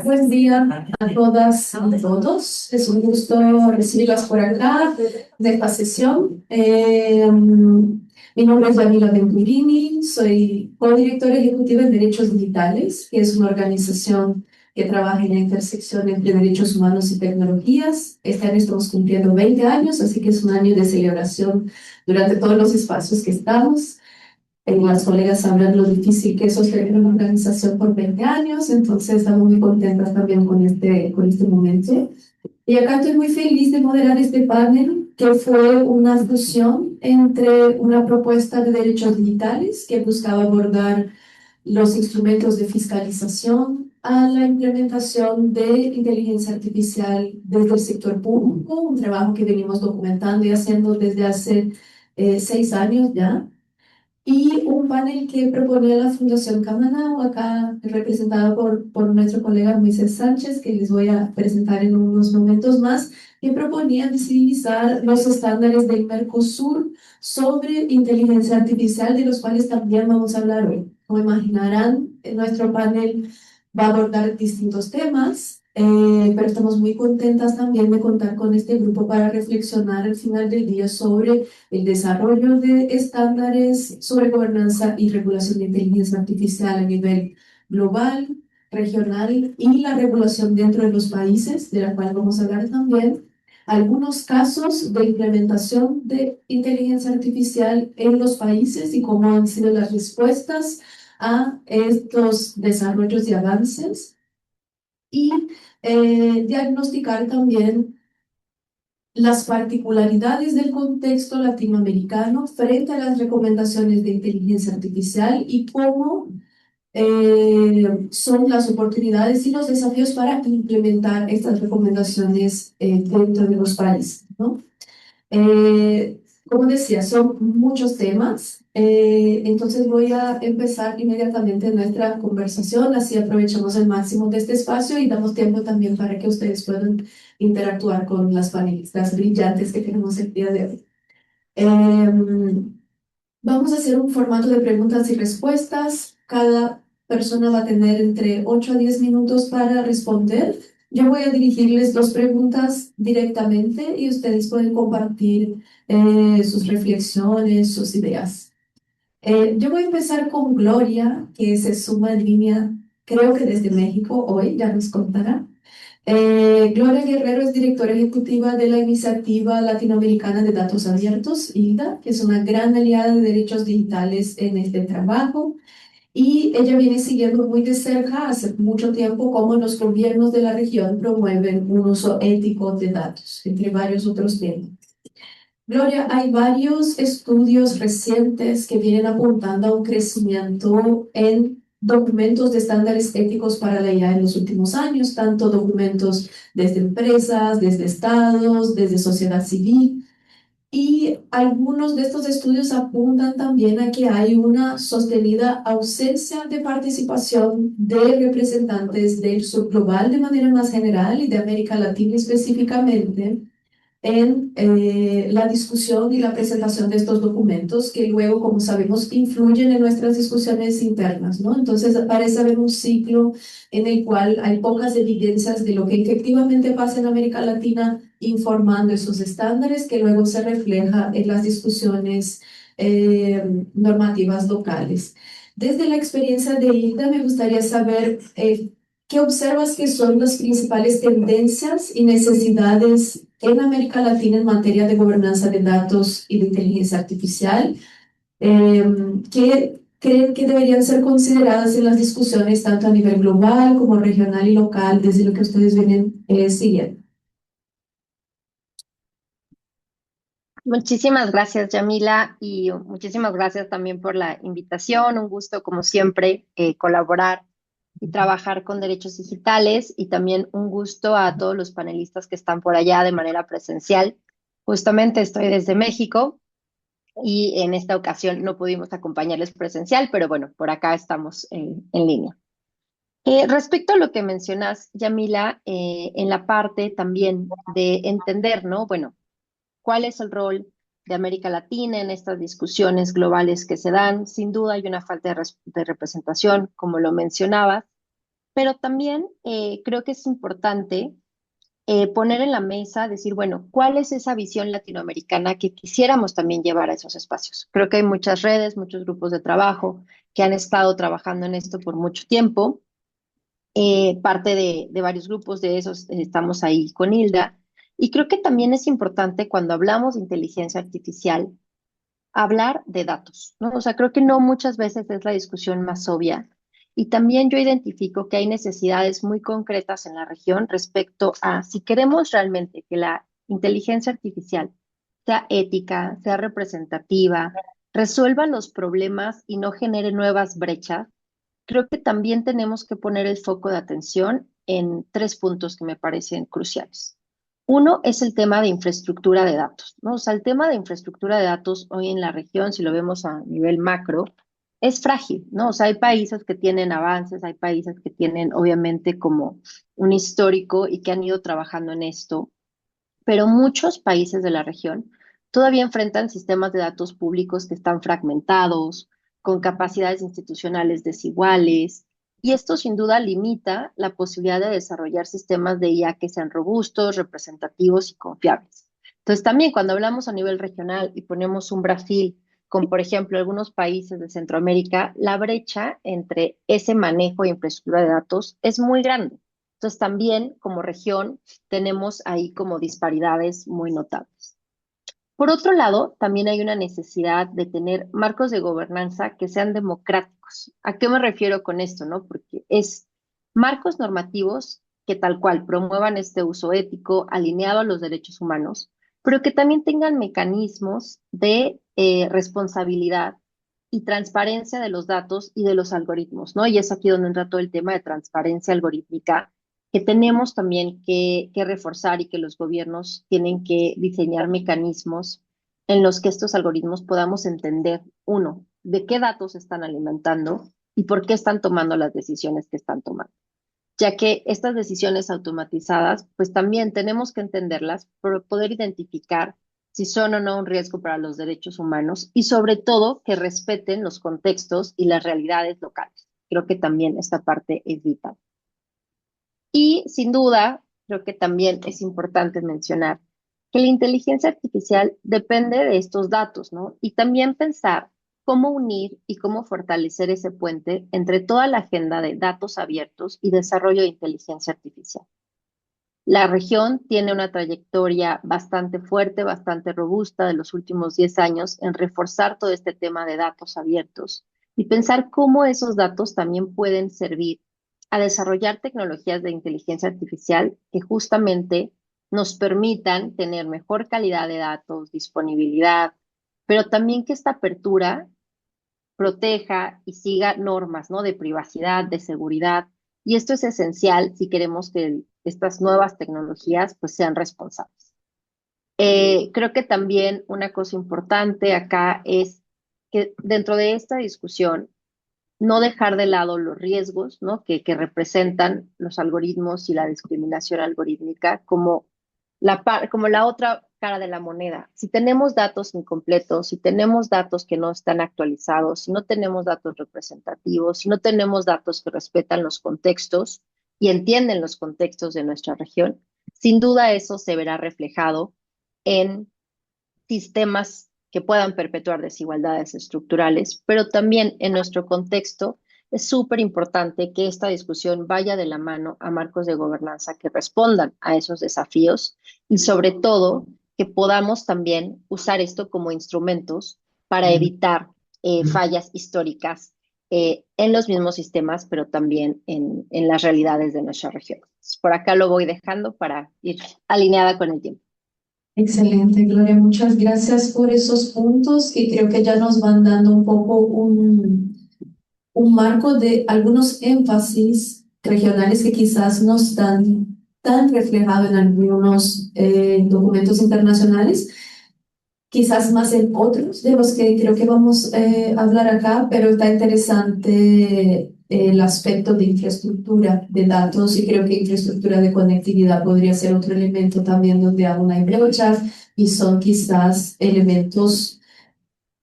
Buen día a todas y a todos. Es un gusto recibirlas por acá de esta sesión. Mi nombre es Yamila Venturini, soy codirectora ejecutiva en Derechos Digitales, que es una organización que trabaja en la intersección entre derechos humanos y tecnologías. Este año estamos cumpliendo 20 años, así que es un año de celebración durante todos los espacios que estamos. Las colegas sabrán lo difícil que es sostener una organización por 20 años, entonces estamos muy contentas también con este momento. Y acá estoy muy feliz de moderar este panel, que fue una fusión entre una propuesta de derechos digitales que buscaba abordar los instrumentos de fiscalización a la implementación de inteligencia artificial desde el sector público, un trabajo que venimos documentando y haciendo desde hace 6 años ya. Y un panel que proponía la Fundación Camanao, acá representada por nuestro colega Moisés Sánchez, que les voy a presentar en unos momentos más, que proponía visibilizar los estándares del Mercosur sobre inteligencia artificial, de los cuales también vamos a hablar hoy. Como imaginarán, nuestro panel va a abordar distintos temas, pero estamos muy contentas también de contar con este grupo para reflexionar al final del día sobre el desarrollo de estándares sobre gobernanza y regulación de inteligencia artificial a nivel global, regional y la regulación dentro de los países, de la cual vamos a hablar también, algunos casos de implementación de inteligencia artificial en los países y cómo han sido las respuestas a estos desarrollos y avances, y diagnosticar también las particularidades del contexto latinoamericano frente a las recomendaciones de inteligencia artificial y cómo son las oportunidades y los desafíos para implementar estas recomendaciones dentro de los países, ¿no? Como decía, son muchos temas, entonces voy a empezar inmediatamente nuestra conversación, así aprovechamos el máximo de este espacio y damos tiempo también para que ustedes puedan interactuar con las panelistas brillantes que tenemos el día de hoy. Vamos a hacer un formato de preguntas y respuestas. Cada persona va a tener entre 8 a 10 minutos para responder. Yo voy a dirigirles dos preguntas directamente y ustedes pueden compartir sus reflexiones, sus ideas. Yo voy a empezar con Gloria, que se suma en línea, creo que desde México hoy, ya nos contará. Gloria Guerrero es directora ejecutiva de la Iniciativa Latinoamericana de Datos Abiertos, ILDA, que es una gran aliada de derechos digitales en este trabajo. Y ella viene siguiendo muy de cerca hace mucho tiempo cómo los gobiernos de la región promueven un uso ético de datos, entre varios otros temas. Gloria, hay varios estudios recientes que vienen apuntando a un crecimiento en documentos de estándares éticos para la IA en los últimos años, tanto documentos desde empresas, desde estados, desde sociedad civil. Y algunos de estos estudios apuntan también a que hay una sostenida ausencia de participación de representantes del sur global de manera más general y de América Latina específicamente en la discusión y la presentación de estos documentos que luego, como sabemos, influyen en nuestras discusiones internas, ¿no? Entonces parece haber un ciclo en el cual hay pocas evidencias de lo que efectivamente pasa en América Latina informando esos estándares que luego se refleja en las discusiones normativas locales. Desde la experiencia de Hilda, me gustaría saber ¿qué observas que son las principales tendencias y necesidades en América Latina en materia de gobernanza de datos y de inteligencia artificial? ¿Qué creen que deberían ser consideradas en las discusiones tanto a nivel global como regional y local desde lo que ustedes vienen siguiendo? Muchísimas gracias, Yamila, y muchísimas gracias también por la invitación. Un gusto, como siempre, colaborar y trabajar con derechos digitales y también un gusto a todos los panelistas que están por allá de manera presencial. Justamente estoy desde México y en esta ocasión no pudimos acompañarles presencial, pero bueno, por acá estamos en línea. Respecto a lo que mencionas, Yamila, en la parte también de entender, ¿no? Bueno, ¿cuál es el rol de América Latina en estas discusiones globales que se dan? Sin duda hay una falta de representación, como lo mencionabas. Pero también creo que es importante poner en la mesa, decir, bueno, ¿cuál es esa visión latinoamericana que quisiéramos también llevar a esos espacios? Creo que hay muchas redes, muchos grupos de trabajo que han estado trabajando en esto por mucho tiempo. Parte de varios grupos de esos estamos ahí con Hilda. Y creo que también es importante cuando hablamos de inteligencia artificial, hablar de datos, ¿no? O sea, creo que no muchas veces es la discusión más obvia. Y también yo identifico que hay necesidades muy concretas en la región respecto a si queremos realmente que la inteligencia artificial sea ética, sea representativa, resuelva los problemas y no genere nuevas brechas. Creo que también tenemos que poner el foco de atención en tres puntos que me parecen cruciales. Uno es el tema de infraestructura de datos, ¿no? O sea, el tema de infraestructura de datos hoy en la región, si lo vemos a nivel macro, es frágil, ¿no? O sea, hay países que tienen avances, hay países que tienen obviamente como un histórico y que han ido trabajando en esto, pero muchos países de la región todavía enfrentan sistemas de datos públicos que están fragmentados, con capacidades institucionales desiguales, y esto sin duda limita la posibilidad de desarrollar sistemas de IA que sean robustos, representativos y confiables. Entonces, también cuando hablamos a nivel regional y ponemos un Brasil con, por ejemplo, algunos países de Centroamérica, la brecha entre ese manejo de infraestructura de datos es muy grande. Entonces, también como región tenemos ahí como disparidades muy notables. Por otro lado, también hay una necesidad de tener marcos de gobernanza que sean democráticos. ¿A qué me refiero con esto, no? Porque es marcos normativos que tal cual promuevan este uso ético alineado a los derechos humanos, pero que también tengan mecanismos de responsabilidad y transparencia de los datos y de los algoritmos, ¿no? Y es aquí donde entra todo el tema de transparencia algorítmica que tenemos también que reforzar y que los gobiernos tienen que diseñar mecanismos en los que estos algoritmos podamos entender, uno, de qué datos están alimentando y por qué están tomando las decisiones que están tomando. Ya que estas decisiones automatizadas, pues también tenemos que entenderlas para poder identificar si son o no un riesgo para los derechos humanos y sobre todo que respeten los contextos y las realidades locales. Creo que también esta parte es vital. Y sin duda, creo que también es importante mencionar que la inteligencia artificial depende de estos datos, ¿no? Y también pensar cómo unir y cómo fortalecer ese puente entre toda la agenda de datos abiertos y desarrollo de inteligencia artificial. La región tiene una trayectoria bastante fuerte, bastante robusta de los últimos 10 años en reforzar todo este tema de datos abiertos y pensar cómo esos datos también pueden servir a desarrollar tecnologías de inteligencia artificial que justamente nos permitan tener mejor calidad de datos, disponibilidad, pero también que esta apertura proteja y siga normas, ¿no? De privacidad, de seguridad. Y esto es esencial si queremos que estas nuevas tecnologías pues sean responsables. Creo que también una cosa importante acá es que dentro de esta discusión no dejar de lado los riesgos, ¿no? que representan los algoritmos y la discriminación algorítmica como la otra cara de la moneda. Si tenemos datos incompletos, si tenemos datos que no están actualizados, si no tenemos datos representativos, si no tenemos datos que respetan los contextos y entienden los contextos de nuestra región, sin duda eso se verá reflejado en sistemas que puedan perpetuar desigualdades estructurales, pero también en nuestro contexto es súper importante que esta discusión vaya de la mano a marcos de gobernanza que respondan a esos desafíos y sobre todo que podamos también usar esto como instrumentos para evitar fallas históricas en los mismos sistemas, pero también en las realidades de nuestra región. Por acá lo voy dejando para ir alineada con el tiempo. Excelente, Gloria. Muchas gracias por esos puntos y creo que ya nos van dando un poco un marco de algunos énfasis regionales que quizás no están tan reflejados en algunos documentos internacionales, quizás más en otros de los que creo que vamos a hablar acá, pero está interesante el aspecto de infraestructura de datos y creo que infraestructura de conectividad podría ser otro elemento también donde aún hay brechas y son quizás elementos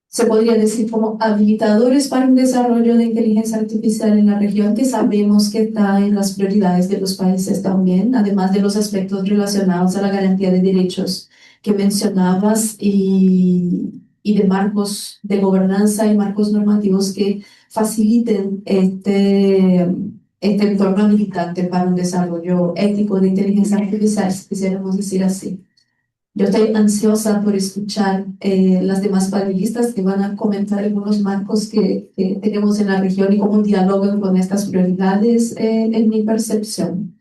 se podría decir como habilitadores para un desarrollo de inteligencia artificial en la región, que sabemos que está en las prioridades de los países también, además de los aspectos relacionados a la garantía de derechos que mencionabas y de marcos de gobernanza y marcos normativos que faciliten este entorno habilitante para un desarrollo ético de inteligencia artificial, si quisiéramos decir así. Yo estoy ansiosa por escuchar las demás panelistas que van a comentar algunos marcos que tenemos en la región y cómo dialogan con estas prioridades en mi percepción.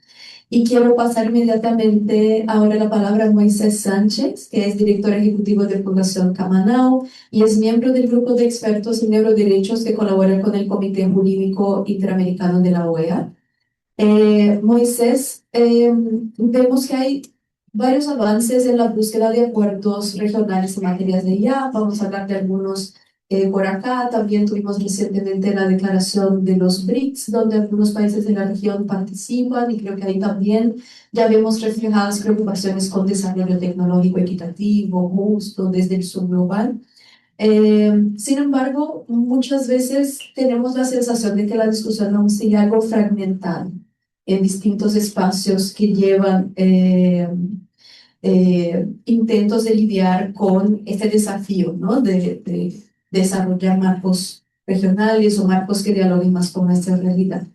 Y quiero pasar inmediatamente ahora la palabra a Moisés Sánchez, que es director ejecutivo de Fundación Camanao y es miembro del grupo de expertos en neuroderechos que colabora con el Comité Jurídico Interamericano de la OEA. Moisés, vemos que hay varios avances en la búsqueda de acuerdos regionales en materias de IA. Vamos a hablar de algunos por acá. También tuvimos recientemente la declaración de los BRICS, donde algunos países de la región participan y creo que ahí también ya vemos reflejadas preocupaciones con desarrollo tecnológico equitativo, justo, desde el sur global. Sin embargo, muchas veces tenemos la sensación de que la discusión aún sigue algo fragmentada en distintos espacios que llevan intentos de lidiar con este desafío, ¿no? De desarrollar marcos regionales o marcos que dialoguen más con nuestra realidad.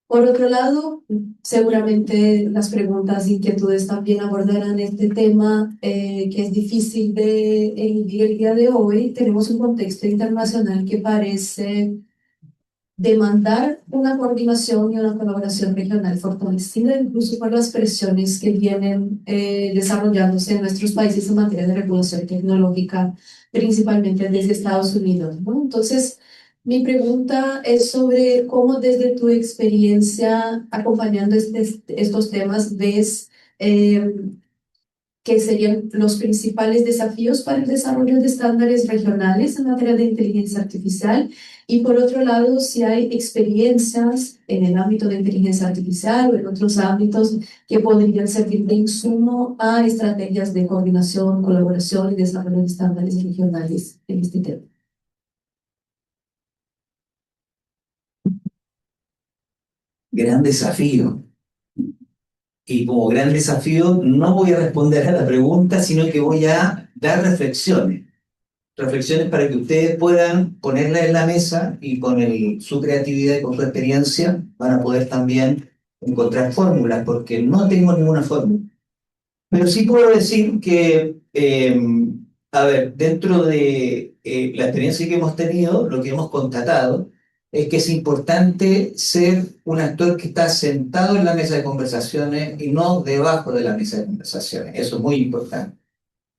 Por otro lado, seguramente las preguntas e inquietudes también abordarán este tema que es difícil de eludir el día de hoy. Tenemos un contexto internacional que parece demandar una coordinación y una colaboración regional fortalecida, incluso por las presiones que vienen desarrollándose en nuestros países en materia de regulación tecnológica, principalmente desde Estados Unidos, ¿no? Entonces, mi pregunta es sobre cómo desde tu experiencia acompañando estos temas ves qué serían los principales desafíos para el desarrollo de estándares regionales en materia de inteligencia artificial y por otro lado, si hay experiencias en el ámbito de inteligencia artificial o en otros ámbitos que podrían servir de insumo a estrategias de coordinación, colaboración y desarrollo de estándares regionales en este tema. Gran desafío. Y como gran desafío no voy a responder a la pregunta, sino que voy a dar reflexiones. Reflexiones para que ustedes puedan ponerlas en la mesa y con su creatividad y con su experiencia van a poder también encontrar fórmulas, porque no tengo ninguna fórmula. Pero sí puedo decir que, a ver, dentro de la experiencia que hemos tenido, lo que hemos constatado es que es importante ser un actor que está sentado en la mesa de conversaciones y no debajo de la mesa de conversaciones. Eso es muy importante.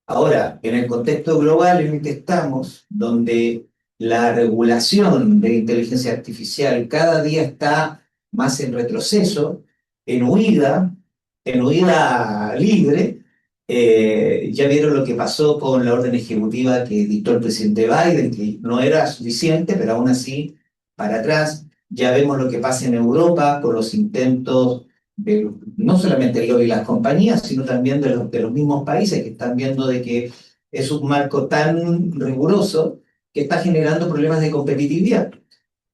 Ahora, en el contexto global en el que estamos, donde la regulación de inteligencia artificial cada día está más en retroceso, en huida libre, ya vieron lo que pasó con la orden ejecutiva que dictó el presidente Biden, que no era suficiente, pero aún así para atrás. Ya vemos lo que pasa en Europa con los intentos de, no solamente el lobby y las compañías, sino también de los mismos países que están viendo de que es un marco tan riguroso que está generando problemas de competitividad.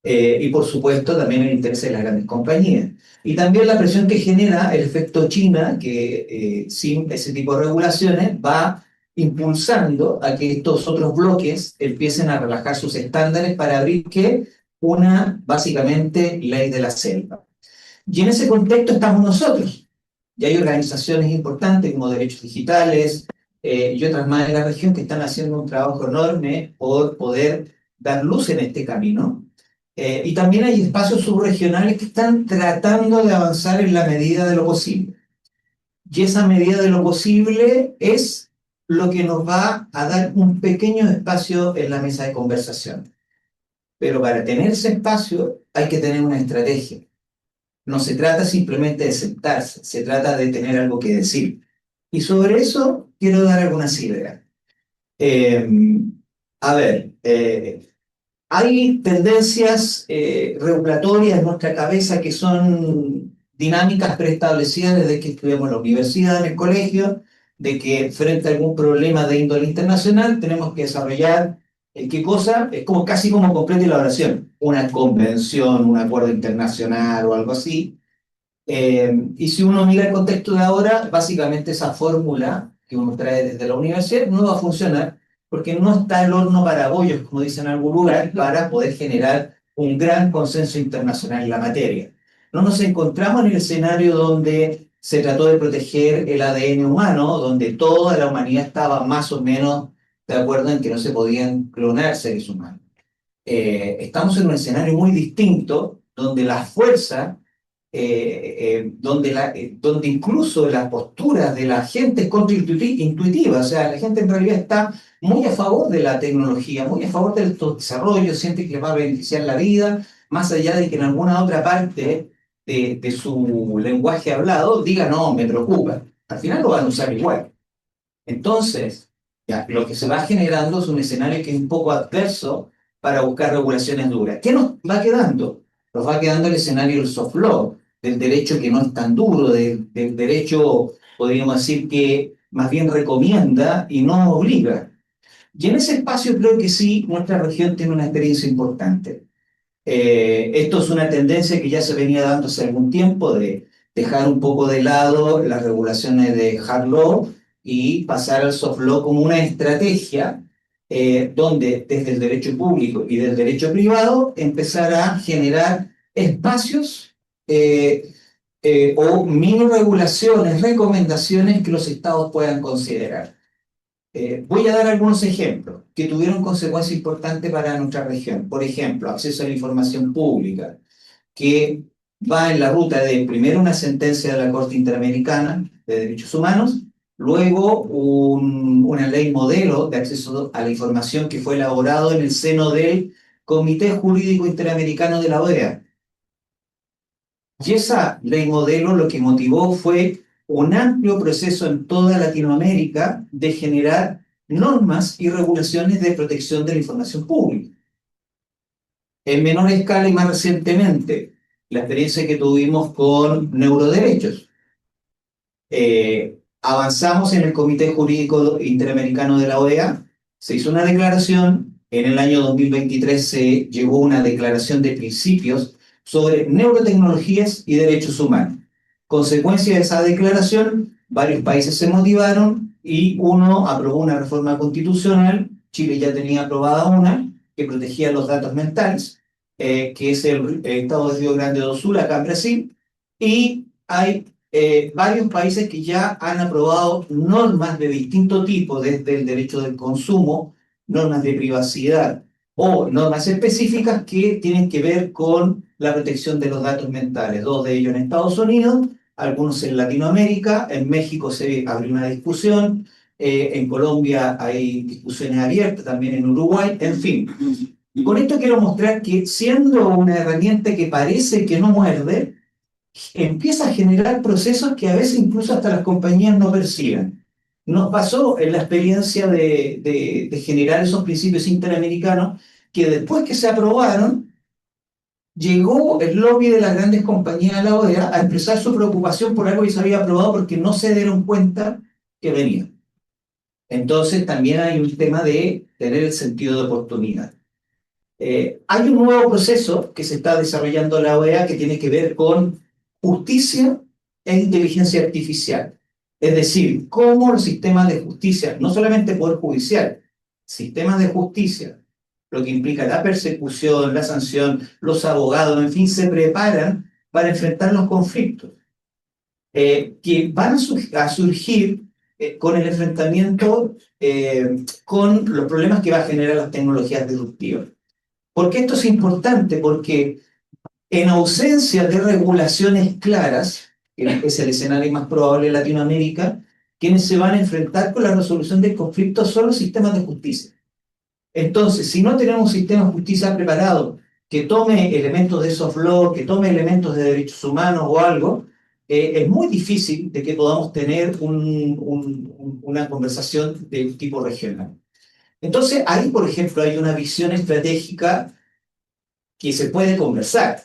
Y por supuesto también el interés de las grandes compañías. Y también la presión que genera el efecto China, que sin ese tipo de regulaciones va impulsando a que estos otros bloques empiecen a relajar sus estándares para abrir que básicamente, ley de la selva. Y en ese contexto estamos nosotros. Y hay organizaciones importantes como Derechos Digitales y otras más de la región que están haciendo un trabajo enorme por poder dar luz en este camino. Y también hay espacios subregionales que están tratando de avanzar en la medida de lo posible. Y esa medida de lo posible es lo que nos va a dar un pequeño espacio en la mesa de conversación. Pero para tener ese espacio hay que tener una estrategia. No se trata simplemente de sentarse, se trata de tener algo que decir. Y sobre eso quiero dar algunas ideas. A ver, hay tendencias regulatorias en nuestra cabeza que son dinámicas preestablecidas desde que estudiamos en la universidad, en el colegio, de que frente a algún problema de índole internacional tenemos que desarrollar ¿Qué cosa? Es como casi como completa la oración. Una convención, un acuerdo internacional o algo así. Y si uno mira el contexto de ahora, básicamente esa fórmula que uno trae desde la universidad no va a funcionar porque no está el horno para bollos, como dicen en algún lugar, para poder generar un gran consenso internacional en la materia. No nos encontramos en el escenario donde se trató de proteger el ADN humano, donde toda la humanidad estaba más o menos de acuerdo en que no se podían clonar seres humanos. Estamos en un escenario muy distinto, donde la fuerza donde incluso las posturas de la gente es contraintuitiva, o sea, la gente en realidad está muy a favor de la tecnología, muy a favor de estos desarrollos, siente que les va a beneficiar la vida, más allá de que en alguna otra parte de su lenguaje hablado diga, no, me preocupa. Al final lo van a usar igual. Entonces, ya, lo que se va generando es un escenario que es un poco adverso para buscar regulaciones duras. ¿Qué nos va quedando? Nos va quedando el escenario del soft law, del derecho que no es tan duro, del derecho, podríamos decir, que más bien recomienda y no obliga. Y en ese espacio creo que sí, nuestra región tiene una experiencia importante. Esto es una tendencia que ya se venía dando hace algún tiempo de dejar un poco de lado las regulaciones de hard law y pasar al soft law como una estrategia donde desde el derecho público y del derecho privado empezar a generar espacios o mini regulaciones, recomendaciones que los estados puedan considerar. Voy a dar algunos ejemplos que tuvieron consecuencias importantes para nuestra región. Por ejemplo, acceso a la información pública, que va en la ruta de primero una sentencia de la Corte Interamericana de Derechos Humanos, luego una ley modelo de acceso a la información que fue elaborado en el seno del Comité Jurídico Interamericano de la OEA. Y esa ley modelo lo que motivó fue un amplio proceso en toda Latinoamérica de generar normas y regulaciones de protección de la información pública. En menor escala y más recientemente, la experiencia que tuvimos con neuroderechos. Avanzamos en el Comité Jurídico Interamericano de la OEA, se hizo una declaración, en el año 2023 se llevó una declaración de principios sobre neurotecnologías y derechos humanos. Consecuencia de esa declaración, varios países se motivaron y uno aprobó una reforma constitucional, Chile ya tenía aprobada una, que protegía los datos mentales, que es el Estado de Río Grande do Sul, acá en Brasil, y hay varios países que ya han aprobado normas de distinto tipo, desde el derecho del consumo, normas de privacidad o normas específicas que tienen que ver con la protección de los datos mentales. Dos de ellos en Estados Unidos, algunos en Latinoamérica, en México se abrió una discusión, en Colombia hay discusiones abiertas, también en Uruguay, en fin. Y con esto quiero mostrar que siendo una herramienta que parece que no muerde, empieza a generar procesos que a veces incluso hasta las compañías no perciben. Nos pasó en la experiencia de generar esos principios interamericanos que después que se aprobaron, llegó el lobby de las grandes compañías de la OEA a expresar su preocupación por algo que se había aprobado porque no se dieron cuenta que venía. Entonces también hay un tema de tener el sentido de oportunidad. Hay un nuevo proceso que se está desarrollando en la OEA que tiene que ver con justicia e inteligencia artificial. Es decir, cómo los sistemas de justicia, no solamente el Poder Judicial, sistemas de justicia, lo que implica la persecución, la sanción, los abogados, en fin, se preparan para enfrentar los conflictos que van a surgir con el enfrentamiento con los problemas que va a generar las tecnologías disruptivas. ¿Por qué esto es importante? Porque en ausencia de regulaciones claras, que es el escenario más probable en Latinoamérica, quienes se van a enfrentar con la resolución del conflicto son los sistemas de justicia. Entonces, si no tenemos un sistema de justicia preparado que tome elementos de soft law, que tome elementos de derechos humanos o algo, es muy difícil de que podamos tener una conversación de tipo regional. Entonces, ahí, por ejemplo, hay una visión estratégica que se puede conversar,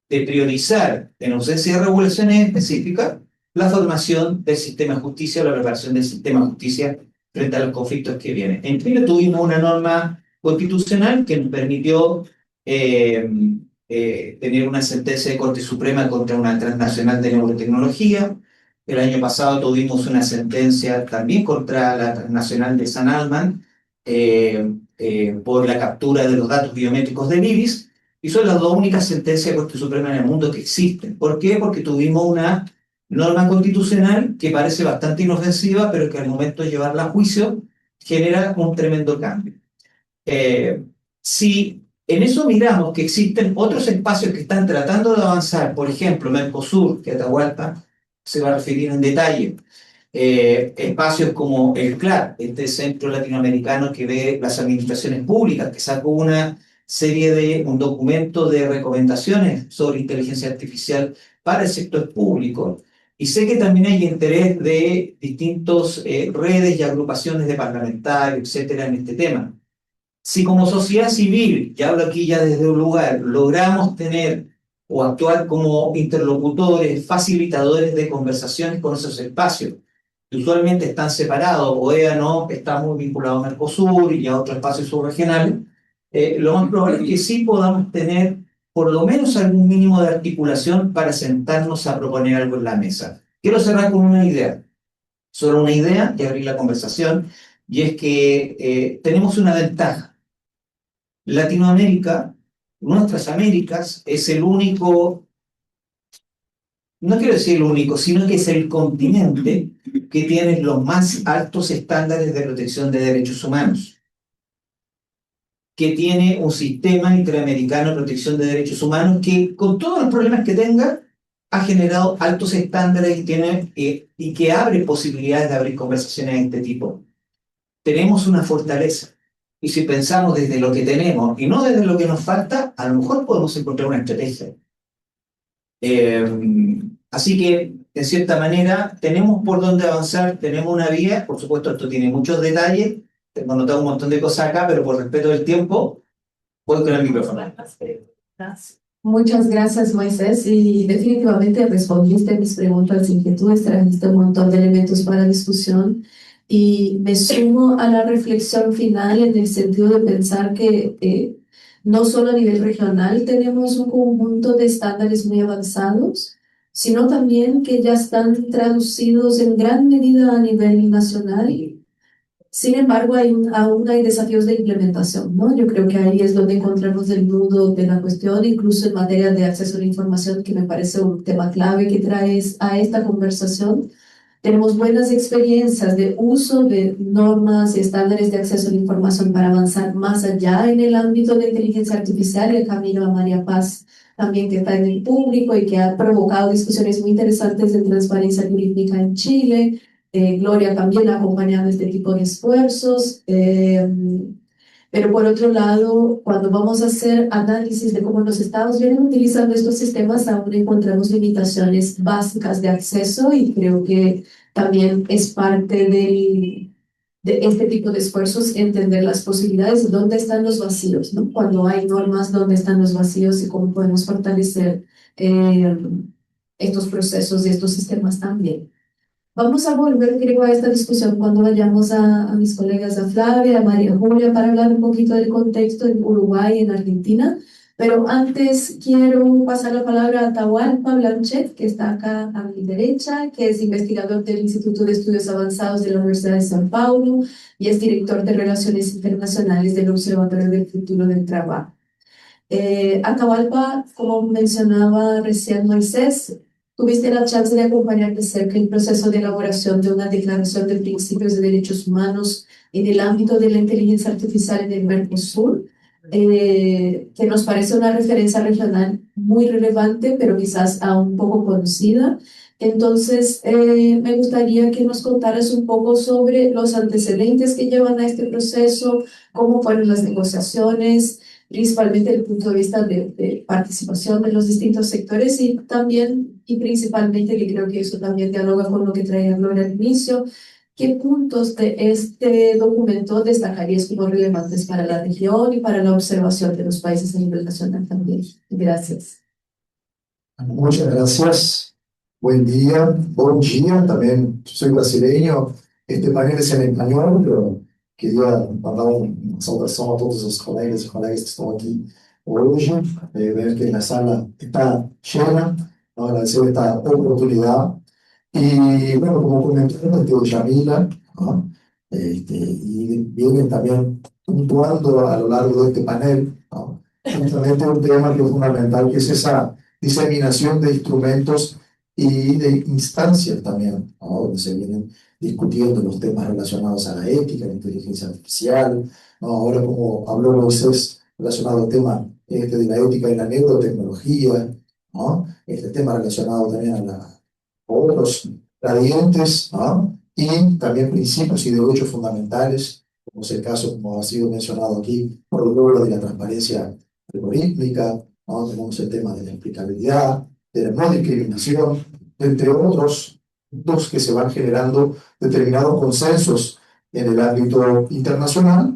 de priorizar, en ausencia de regulaciones específicas, la formación del sistema de justicia o la preparación del sistema de justicia frente a los conflictos que vienen. En Chile tuvimos una norma constitucional que nos permitió tener una sentencia de Corte Suprema contra una transnacional de neurotecnología. El año pasado tuvimos una sentencia también contra la transnacional de San Altman por la captura de los datos biométricos del iris, y son las dos únicas sentencias de Corte Suprema en el mundo que existen. ¿Por qué? Porque tuvimos una norma constitucional que parece bastante inofensiva, pero que al momento de llevarla a juicio genera un tremendo cambio. Si en eso miramos que existen otros espacios que están tratando de avanzar, por ejemplo, Mercosur, que Atahualpa se va a referir en detalle, espacios como el CLAD, este centro latinoamericano que ve las administraciones públicas, que sacó un documento de recomendaciones sobre inteligencia artificial para el sector público. Y sé que también hay interés de distintas redes y agrupaciones de parlamentarios, etcétera, en este tema. Si como sociedad civil, y hablo aquí ya desde un lugar, logramos tener o actuar como interlocutores, facilitadores de conversaciones con esos espacios, que usualmente están separados, OEA no está muy vinculado a Mercosur y a otros espacios subregionales, lo más probable es que sí podamos tener por lo menos algún mínimo de articulación para sentarnos a proponer algo en la mesa. Quiero cerrar con una idea, solo una idea y abrir la conversación, y es que tenemos una ventaja. Latinoamérica, nuestras Américas, es el único, no quiero decir el único, sino que es el continente que tiene los más altos estándares de protección de derechos humanos, que tiene un sistema interamericano de protección de derechos humanos que, con todos los problemas que tenga, ha generado altos estándares y que abre posibilidades de abrir conversaciones de este tipo. Tenemos una fortaleza. Y si pensamos desde lo que tenemos y no desde lo que nos falta, a lo mejor podemos encontrar una estrategia. Así que, en cierta manera, tenemos por dónde avanzar, tenemos una vía. Por supuesto, esto tiene muchos detalles. Tengo anotado un montón de cosas acá, pero por respeto del tiempo, voy con el micrófono. Muchas gracias, Moisés, y definitivamente respondiste a mis preguntas, inquietudes, trajiste un montón de elementos para discusión, y me sumo a la reflexión final en el sentido de pensar que no solo a nivel regional tenemos un conjunto de estándares muy avanzados, sino también que ya están traducidos en gran medida a nivel nacional. Sin embargo, aún hay desafíos de implementación, ¿no? Yo creo que ahí es donde encontramos el nudo de la cuestión, incluso en materia de acceso a la información, que me parece un tema clave que traes a esta conversación. Tenemos buenas experiencias de uso de normas y estándares de acceso a la información para avanzar más allá en el ámbito de inteligencia artificial, el camino a María Paz también, que está en el público y que ha provocado discusiones muy interesantes de transparencia jurídica en Chile. Gloria también ha acompañado este tipo de esfuerzos, pero por otro lado, cuando vamos a hacer análisis de cómo los estados vienen utilizando estos sistemas, aún encontramos limitaciones básicas de acceso, y creo que también es parte de este tipo de esfuerzos entender las posibilidades, dónde están los vacíos, ¿no? Cuando hay normas, dónde están los vacíos y cómo podemos fortalecer estos procesos y estos sistemas también. Vamos a volver, creo, a esta discusión cuando vayamos a mis colegas, a Flavia, a María Julia, para hablar un poquito del contexto en Uruguay y en Argentina. Pero antes quiero pasar la palabra a Atahualpa Blanchet, que está acá a mi derecha, que es investigador del Instituto de Estudios Avanzados de la Universidad de São Paulo y es director de Relaciones Internacionales del Observatorio del Futuro del Trabajo. Atahualpa, como mencionaba recién Moisés, tuviste la chance de acompañar de cerca el proceso de elaboración de una declaración de principios de derechos humanos en el ámbito de la inteligencia artificial en el Mercosur, que nos parece una referencia regional muy relevante, pero quizás aún poco conocida. Entonces, me gustaría que nos contaras un poco sobre los antecedentes que llevan a este proceso, cómo fueron las negociaciones, principalmente desde el punto de vista de participación de los distintos sectores, y también y principalmente, que creo que eso también dialoga con lo que traía Gloria al inicio, ¿qué puntos de este documento destacarías como relevantes para la región y para la observación de los países a nivel nacional también? Gracias. Muchas gracias. Buen día. También soy brasileño. Este panel es en español, pero queria mandar uma saudação a todos os colegas e colegas que estão aqui hoje, ver que a sala está cheia, agradecer esta oportunidade. Y bueno, como comentó Yamila, ¿no? Y vienen también puntuando a lo largo de este panel, ¿no? Justamente un tema que es fundamental, que es esa diseminación de instrumentos y de instancias también, ¿no? Donde se vienen discutiendo los temas relacionados a la ética, la inteligencia artificial, ¿no? Ahora, como habló Moisés, relacionado al tema de la ética y la neurotecnología, ¿no? Este tema relacionado también a otros gradientes, ¿no? Y también principios y derechos fundamentales, como es el caso, como ha sido mencionado aquí, por el logro de la transparencia algorítmica, ¿no? Tenemos el tema de la explicabilidad, de la no discriminación, entre otros, dos que se van generando determinados consensos en el ámbito internacional,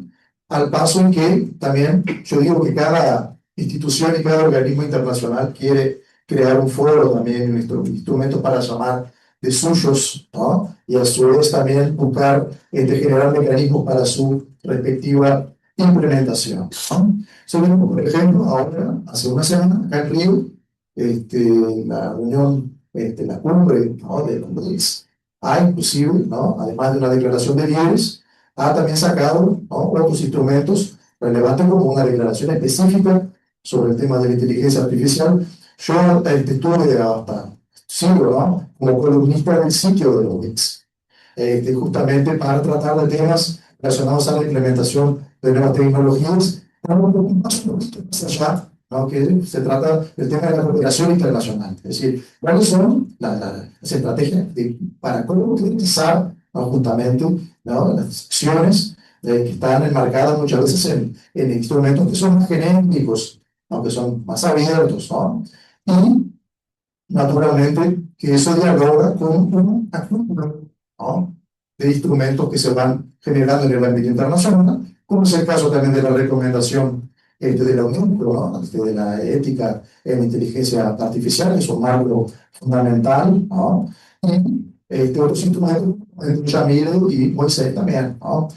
al paso en que también yo digo que cada institución y cada organismo internacional quiere crear un foro también, instrumentos para llamar de suyos, ¿no? Y a su vez también buscar generar mecanismos para su respectiva implementación, ¿no? Por ejemplo, ahora, hace una semana, acá en Río, la reunión, la cumbre, ¿no? De los BRICS, ha inclusive, ¿no? Además de una declaración de bienes, ha también sacado, ¿no? Otros instrumentos relevantes como una declaración específica sobre el tema de la inteligencia artificial. Yo estuve hasta siglo, ¿no? Como columnista del sitio de los BRICS, justamente para tratar de temas relacionados a la implementación de nuevas tecnologías, pero un poco más allá, ¿no? Que se trata del tema de la cooperación internacional, es decir, cuáles son las estrategias para cómo utilizar, ¿no? Justamente, ¿no? Las acciones que están enmarcadas muchas veces en instrumentos que son más genéricos, ¿no? Que son más abiertos, ¿no? Y naturalmente que eso dialoga con un acúmulo, ¿no? De instrumentos que se van generando en el ámbito internacional, como es el caso también de la recomendación de la Unión, ¿no? De la ética en la inteligencia artificial, que es un marco fundamental, ¿no? Y otros instrumentos, Yamile y Moisés también, ¿no?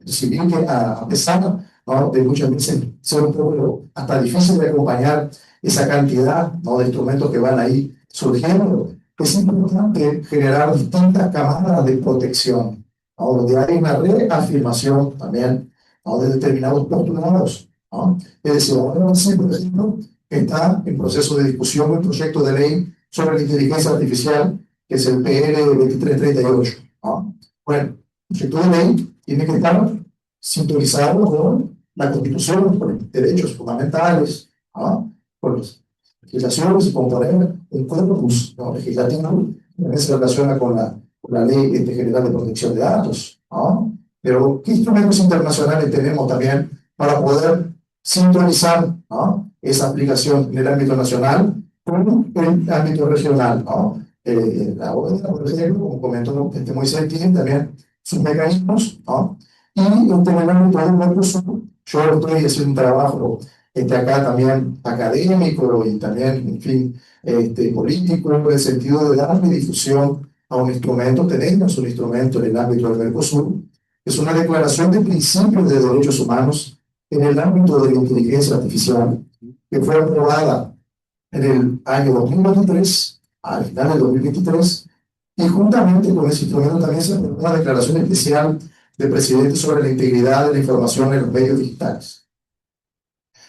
Si bien que a pesar, ¿no? De muchas veces ser un poco hasta difícil de acompañar esa cantidad, ¿no? De instrumentos que van ahí surgiendo, es importante generar distintas camadas de protección, ¿no? Donde hay una reafirmación también, ¿no? De determinados postulados, ¿no? Es decir, ahora sí, por ejemplo, está en proceso de discusión un proyecto de ley sobre la inteligencia artificial, que es el PR 2338, ¿no? Bueno, el proyecto de ley tiene que estar sintonizado con la Constitución, con los derechos fundamentales, ¿no? Por las legislaciones, componer un corpus, ¿no? Legislativo que se relaciona con la Ley General de Protección de Datos, ¿no? Pero, ¿qué instrumentos internacionales tenemos también para poder sintonizar, ¿no? Esa aplicación en el ámbito nacional con el ámbito regional, ¿no? La OEA, por ejemplo, como comentó Moisés, tiene también sus mecanismos, ¿no? Y en el ámbito del Mercosur, yo estoy haciendo un trabajo acá también académico y también, en fin, político, en el sentido de darle difusión a un instrumento. Tenemos un instrumento en el ámbito del Mercosur, que es una declaración de principios de derechos humanos en el ámbito de la inteligencia artificial, que fue aprobada en el año 2023, al final del 2023, y juntamente con ese instrumento también se aprobó una declaración especial del presidente sobre la integridad de la información en los medios digitales.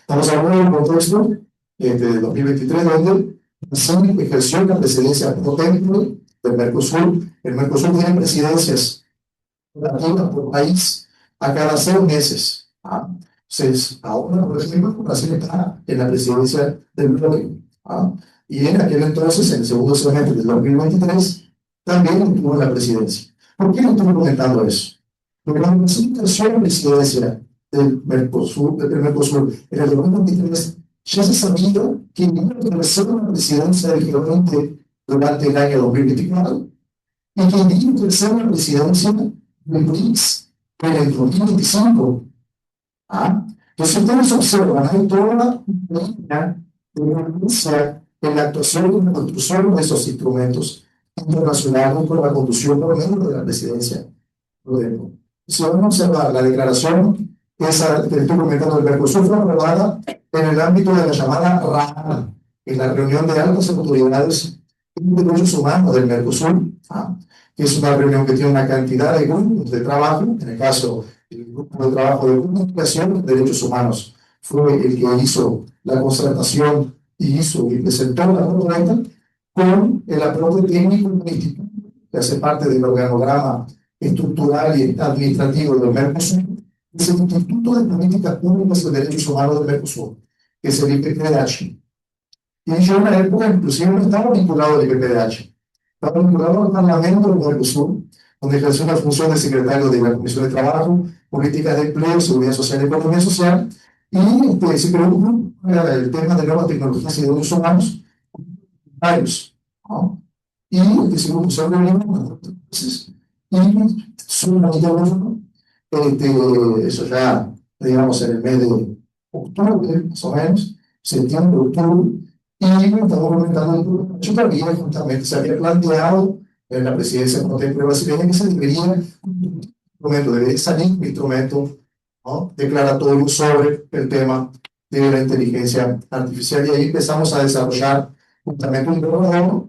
Estamos hablando del contexto de 2023, donde Brasil ejerció la presidencia potente del Mercosur. El Mercosur tiene presidencias rotativas por país a cada 6 meses. ¿Ah? Entonces, ahora, por ejemplo, Brasil está en la presidencia del bloque. ¿Ah? Y en aquel entonces, en el segundo semestre del 2023, también estuvo en la presidencia. ¿Por qué no estoy comentando eso? Porque cuando Brasil ejerció la presidencia del Mercosur en el 2023, ya se sabía que iba a ejercer la presidencia del G20 durante el año 2024 y que iba a ejercer la presidencia del BRICS en el 2025. ¿Ah? Entonces ustedes observan, hay toda una línea de violencia en la actuación y la construcción de esos instrumentos internacionales con la conducción por lo menos de la presidencia. Si vamos a observar la declaración, esa que estoy comentando del Mercosur, fue aprobada en el ámbito de la llamada RAN, en la reunión de altas autoridades de derechos humanos del Mercosur, que es una reunión que tiene una cantidad de grupos de trabajo. En el caso del grupo de trabajo de comunicación de derechos humanos fue el que hizo la concertación y presentó la propuesta con el aporte técnico del instituto que hace parte del organograma estructural y administrativo del Mercosur, es el Instituto de Políticas Públicas y Derechos Humanos del Mercosur, que es el IPPDH. Y yo en una época inclusive no estaba vinculado al IPPDH, estaba vinculado al Parlamento del Mercosur, donde ejerció una función de secretario de la Comisión de Trabajo, Políticas de Empleo, Seguridad Social y Economía Social, y se preocupó el tema de nuevas tecnologías y derechos humanos, varios, ¿no? Y ese grupo se reunió entonces, y sumamente eso ya, digamos, en el mes de octubre, más o menos, septiembre, octubre, y estamos comentando yo todavía justamente se había planteado en la presidencia contemporánea brasileña que se debería salir un instrumento, ¿no?, declaratorio sobre el tema de la inteligencia artificial, y ahí empezamos a desarrollar justamente un programa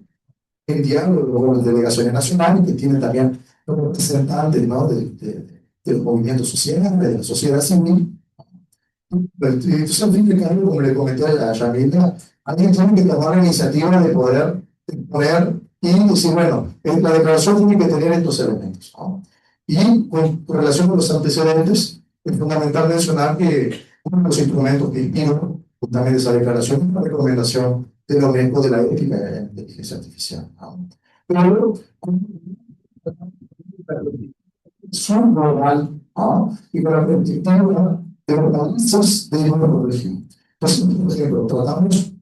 en diálogo con las delegaciones nacionales, que tienen también los representantes, ¿no?, del movimiento social, de la sociedad civil. Entonces, al fin y al cabo, como le comenté a Yamila, alguien tiene que tomar la iniciativa de poder poner y decir, bueno, la declaración tiene que tener estos elementos, ¿no? Y con relación con los antecedentes, es fundamental mencionar que uno de los instrumentos que inspiran justamente esa declaración es la recomendación de la UNESCO de la ética de la inteligencia artificial, ¿no? Pero son global, ¿no?, y con la perspectiva de los países de nuestra región. Entonces, por ejemplo, tratamos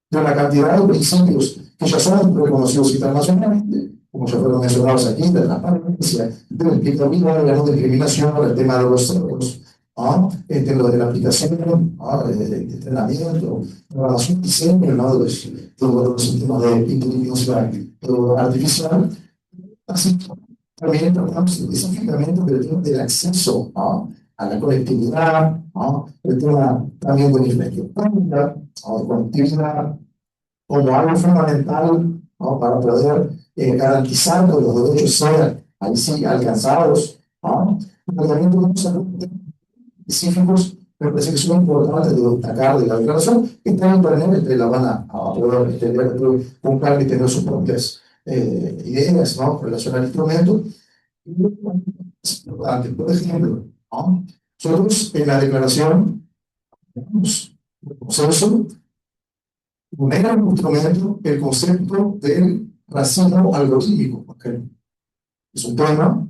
de una cantidad de principios que ya son reconocidos internacionalmente, como ya fueron mencionados aquí, de la transparencia, de la implicabilidad, de la no discriminación, el tema de los cerros, ¿no?, lo de la aplicación, ¿no?, de entrenamiento, programación, diseño, ¿no?, de los sistemas de inteligencia artificial. Así también tratamos específicamente del tema del acceso, ¿no?, a la conectividad, ¿no?, el tema también de la infraestructura, ¿no?, de conectividad, como algo fundamental, ¿no?, para poder garantizar que los derechos sean ahí sí alcanzados, ¿no? Pero también tenemos algunos temas específicos, me parece que son importantes de destacar de la declaración, que están en internet, que la van a poder leer, comprar y tener sus propias ideas, ¿no?, con relación al instrumento. Es importante, por ejemplo, ¿no?, nosotros en la declaración tenemos un proceso, un instrumento, el concepto del racismo algorítmico, porque es un tema,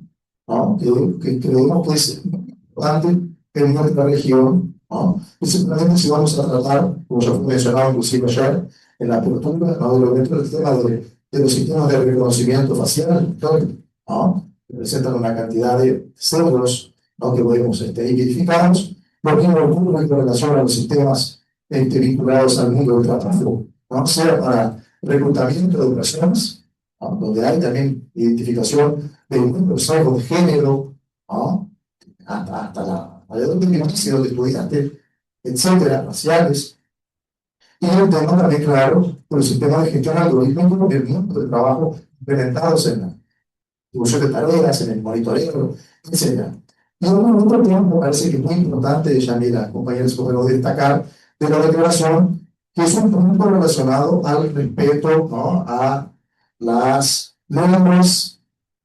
¿no?, que creemos que es importante en nuestra región, ¿no? Principalmente si vamos a tratar, como ya fue mencionado inclusive ayer, en la apertura, ¿no?, del tema de los sistemas de reconocimiento facial, ¿no?, que presentan una cantidad de sesgos, ¿no?, que podemos identificarnos, lo mismo ocurre con relación a los sistemas vinculados al mundo del trabajo, ¿no?, sea para reclutamiento de personas, ¿no?, donde hay también identificación de muchos sesgos de género, ¿no?, hasta la mayor de donde estudiantes, etcétera, raciales, y el tema también, claro, de los sistemas de gestión algorítmico del mundo del trabajo implementados en la distribución de tareas, en el monitoreo, etcétera. Y otro tema me parece que es muy importante, Yamila, compañeros, como destacar de la declaración, que es un punto relacionado al respeto, ¿no?, a las lenguas,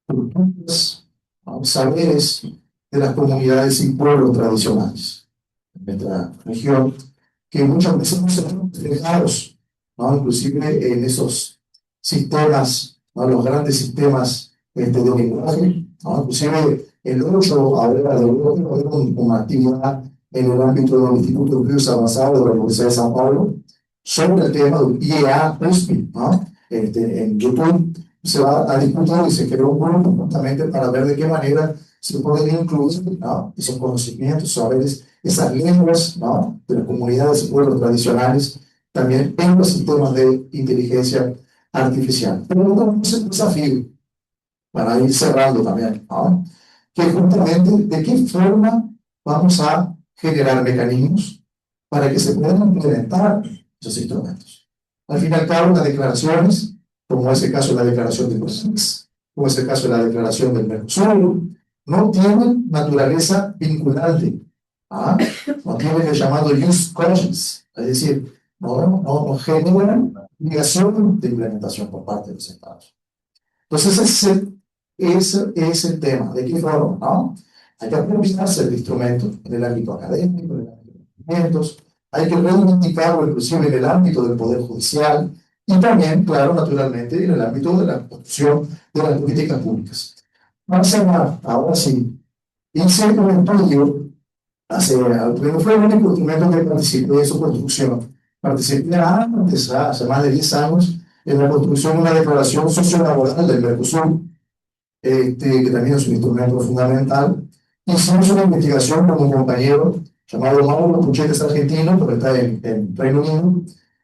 culturas, ¿no?, saberes de las comunidades y pueblos tradicionales de nuestra región, que muchas veces no se ven reflejados, ¿no?, inclusive en esos sistemas, ¿no?, los grandes sistemas de lenguaje, ¿no?, inclusive el 8 ahora de Europa, una actividad en el ámbito del Instituto de Estudios Avanzados de la Universidad de San Paulo sobre el tema del IEA-USPI, ¿no? En YouTube se va a discutir y se creó un grupo justamente para ver de qué manera se pueden incluir, ¿no?, esos conocimientos, saberes, esas lenguas, ¿no?, de las comunidades y pueblos tradicionales también en los sistemas de inteligencia artificial. Pero tenemos un desafío para ir cerrando también, ¿no?, que es justamente de qué forma vamos a generar mecanismos para que se puedan implementar esos instrumentos. Al fin y al cabo, las declaraciones, como es el caso de la declaración de BRICS, como es el caso de la declaración del Mercosur, no tienen naturaleza vinculante, ¿ah? No tienen el llamado use conscience, es decir, no generan obligación de implementación por parte de los Estados. Entonces, ese es el tema. ¿De qué forma? ¿No? Hay que apropiarse del instrumento en el ámbito académico, en el ámbito de los movimientos, hay que reivindicarlo inclusive en el ámbito del Poder Judicial y también, claro, naturalmente, en el ámbito de la construcción de las políticas públicas. Vamos a hablar, ahora sí, hice un estudio, no fue el único instrumento que participé en su construcción. Participé antes, hace más de 10 años, en la construcción de una declaración sociolaboral del Mercosur, que también es un instrumento fundamental. Hicimos una investigación con un compañero llamado Mauro Puchetes, argentino, pero está en Reino Unido,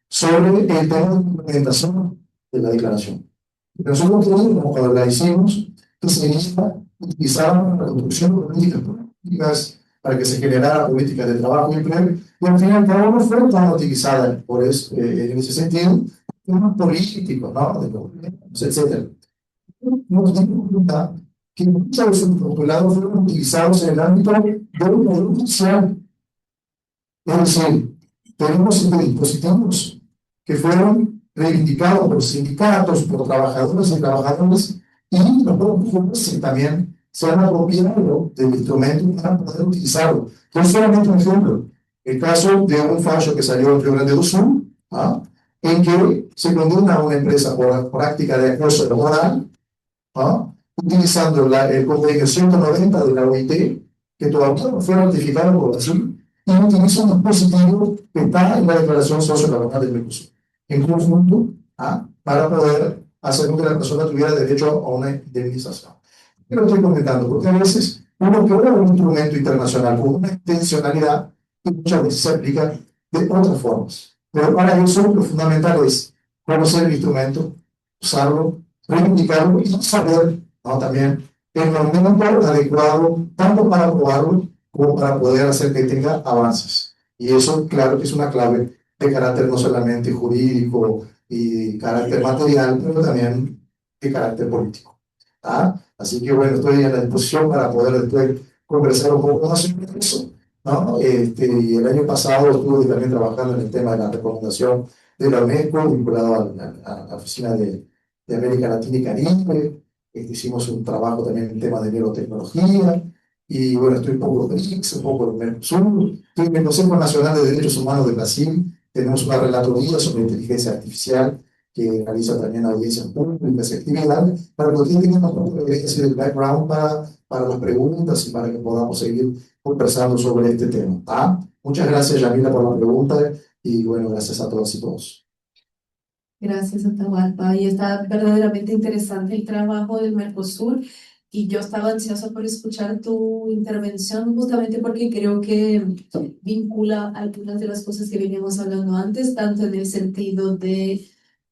sobre el tema de implementación de la declaración. Y nosotros creímos, cuando la hicimos, que sería utilizar la construcción de políticas públicas para que se generara políticas de trabajo y empleo, y al fin y al cabo no fue tan utilizada por eso, en ese sentido, temas políticos, ¿no? De gobiernos, etc. Nos dimos cuenta que muchos de sus postulados fueron utilizados en el ámbito del poder social. Es decir, tenemos dispositivos que fueron reivindicados por sindicatos, por trabajadoras y trabajadores, y los propios jóvenes también se han apropiado del instrumento para poder utilizarlo. Entonces, solamente un ejemplo, el caso de un fallo que salió en Río Grande do Sul, ¿ah? En que se condena a una empresa por práctica de acoso laboral, ¿ah? Utilizando el convenio 190 de la OIT, que todavía no fue ratificado por Brasil, y utiliza un dispositivo que está en la Declaración Sociolaboral del Mercosur, en conjunto, para poder hacer con que la persona tuviera derecho a una indemnización. ¿Qué lo estoy comentando? Porque a veces uno crea un instrumento internacional con una intencionalidad y muchas veces se aplica de otras formas. Pero para eso lo fundamental es conocer el instrumento, usarlo, reivindicarlo y saber, ¿no? También el momento adecuado tanto para probarlo como para poder hacer que tenga avances. Y eso, claro, que es una clave de carácter no solamente jurídico y carácter material, pero también de carácter político. ¿Ah? Así que, bueno, estoy a la disposición para poder después conversar un poco más sobre eso, ¿no? Y el año pasado estuve también trabajando en el tema de la recomendación de la UNESCO, vinculado a la Oficina de América Latina y Caribe. Hicimos un trabajo también en el tema de neurotecnología. Y bueno, estoy un poco de BRICS, un poco de Mercosur, estoy en el Consejo Nacional de Derechos Humanos de Brasil, tenemos una relatoría sobre inteligencia artificial que realiza también audiencias públicas y actividades, para que ustedes tengan un poco de el background para las preguntas y para que podamos seguir conversando sobre este tema. Muchas gracias, Yamila, por la pregunta y bueno, gracias a todas y todos. Gracias, Atahualpa. Y está verdaderamente interesante el trabajo del Mercosur. Y yo estaba ansiosa por escuchar tu intervención, justamente porque creo que vincula algunas de las cosas que veníamos hablando antes, tanto en el sentido de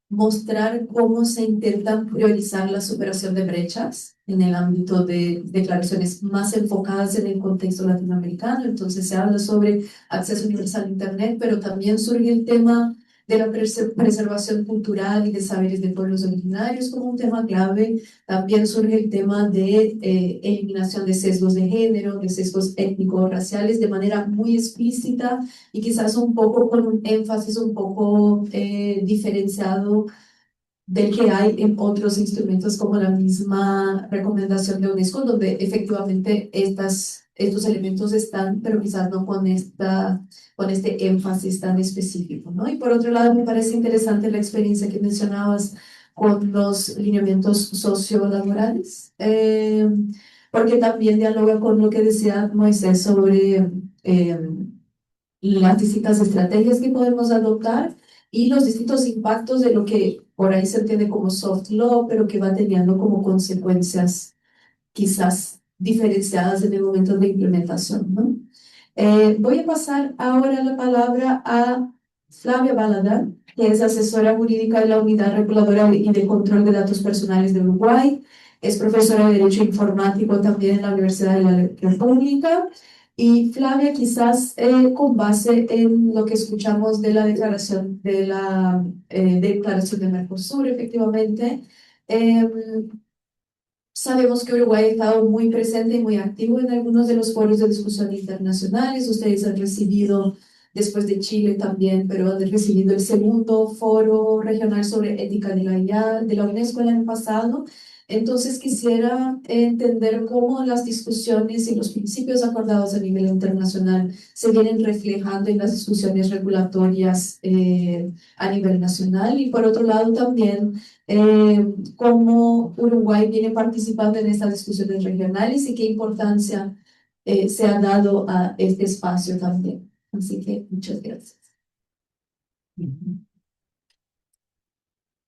mostrar cómo se intenta priorizar la superación de brechas en el ámbito de declaraciones más enfocadas en el contexto latinoamericano. Entonces se habla sobre acceso universal a Internet, pero también surge el tema de la preservación cultural y de saberes de pueblos originarios como un tema clave. También surge el tema de eliminación de sesgos de género, de sesgos étnicos, raciales, de manera muy explícita y quizás un poco con un énfasis un poco diferenciado del que hay en otros instrumentos como la misma recomendación de UNESCO, donde efectivamente estos elementos están, pero quizás no con este énfasis tan específico, ¿no? Y por otro lado, me parece interesante la experiencia que mencionabas con los lineamientos sociolaborales, porque también dialoga con lo que decía Moisés sobre las distintas estrategias que podemos adoptar y los distintos impactos de lo que por ahí se entiende como soft law, pero que va teniendo como consecuencias quizás diferenciadas en el momento de implementación, ¿no? Voy a pasar ahora la palabra a Flavia Baladar, que es asesora jurídica de la Unidad Reguladora y de Control de Datos Personales de Uruguay. Es profesora de Derecho Informático también en la Universidad de la República. Y Flavia, quizás con base en lo que escuchamos de la declaración de Mercosur, efectivamente, sabemos que Uruguay ha estado muy presente y muy activo en algunos de los foros de discusión internacionales. Ustedes han recibido, después de Chile también, pero han recibido el segundo foro regional sobre ética de la IA de la UNESCO el año pasado. Entonces quisiera entender cómo las discusiones y los principios acordados a nivel internacional se vienen reflejando en las discusiones regulatorias a nivel nacional, y por otro lado también cómo Uruguay viene participando en estas discusiones regionales y qué importancia se ha dado a este espacio también. Así que muchas gracias.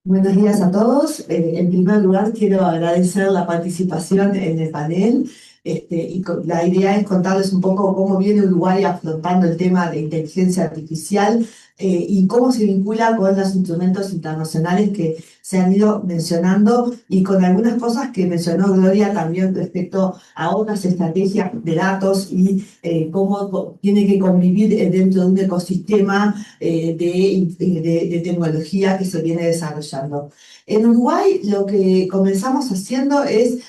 Buenos días a todos. En primer lugar, quiero agradecer la participación en el panel. La idea es contarles un poco cómo viene Uruguay afrontando el tema de inteligencia artificial y cómo se vincula con los instrumentos internacionales que se han ido mencionando y con algunas cosas que mencionó Gloria también respecto a otras estrategias de datos y cómo tiene que convivir dentro de un ecosistema de tecnología que se viene desarrollando. En Uruguay lo que comenzamos haciendo es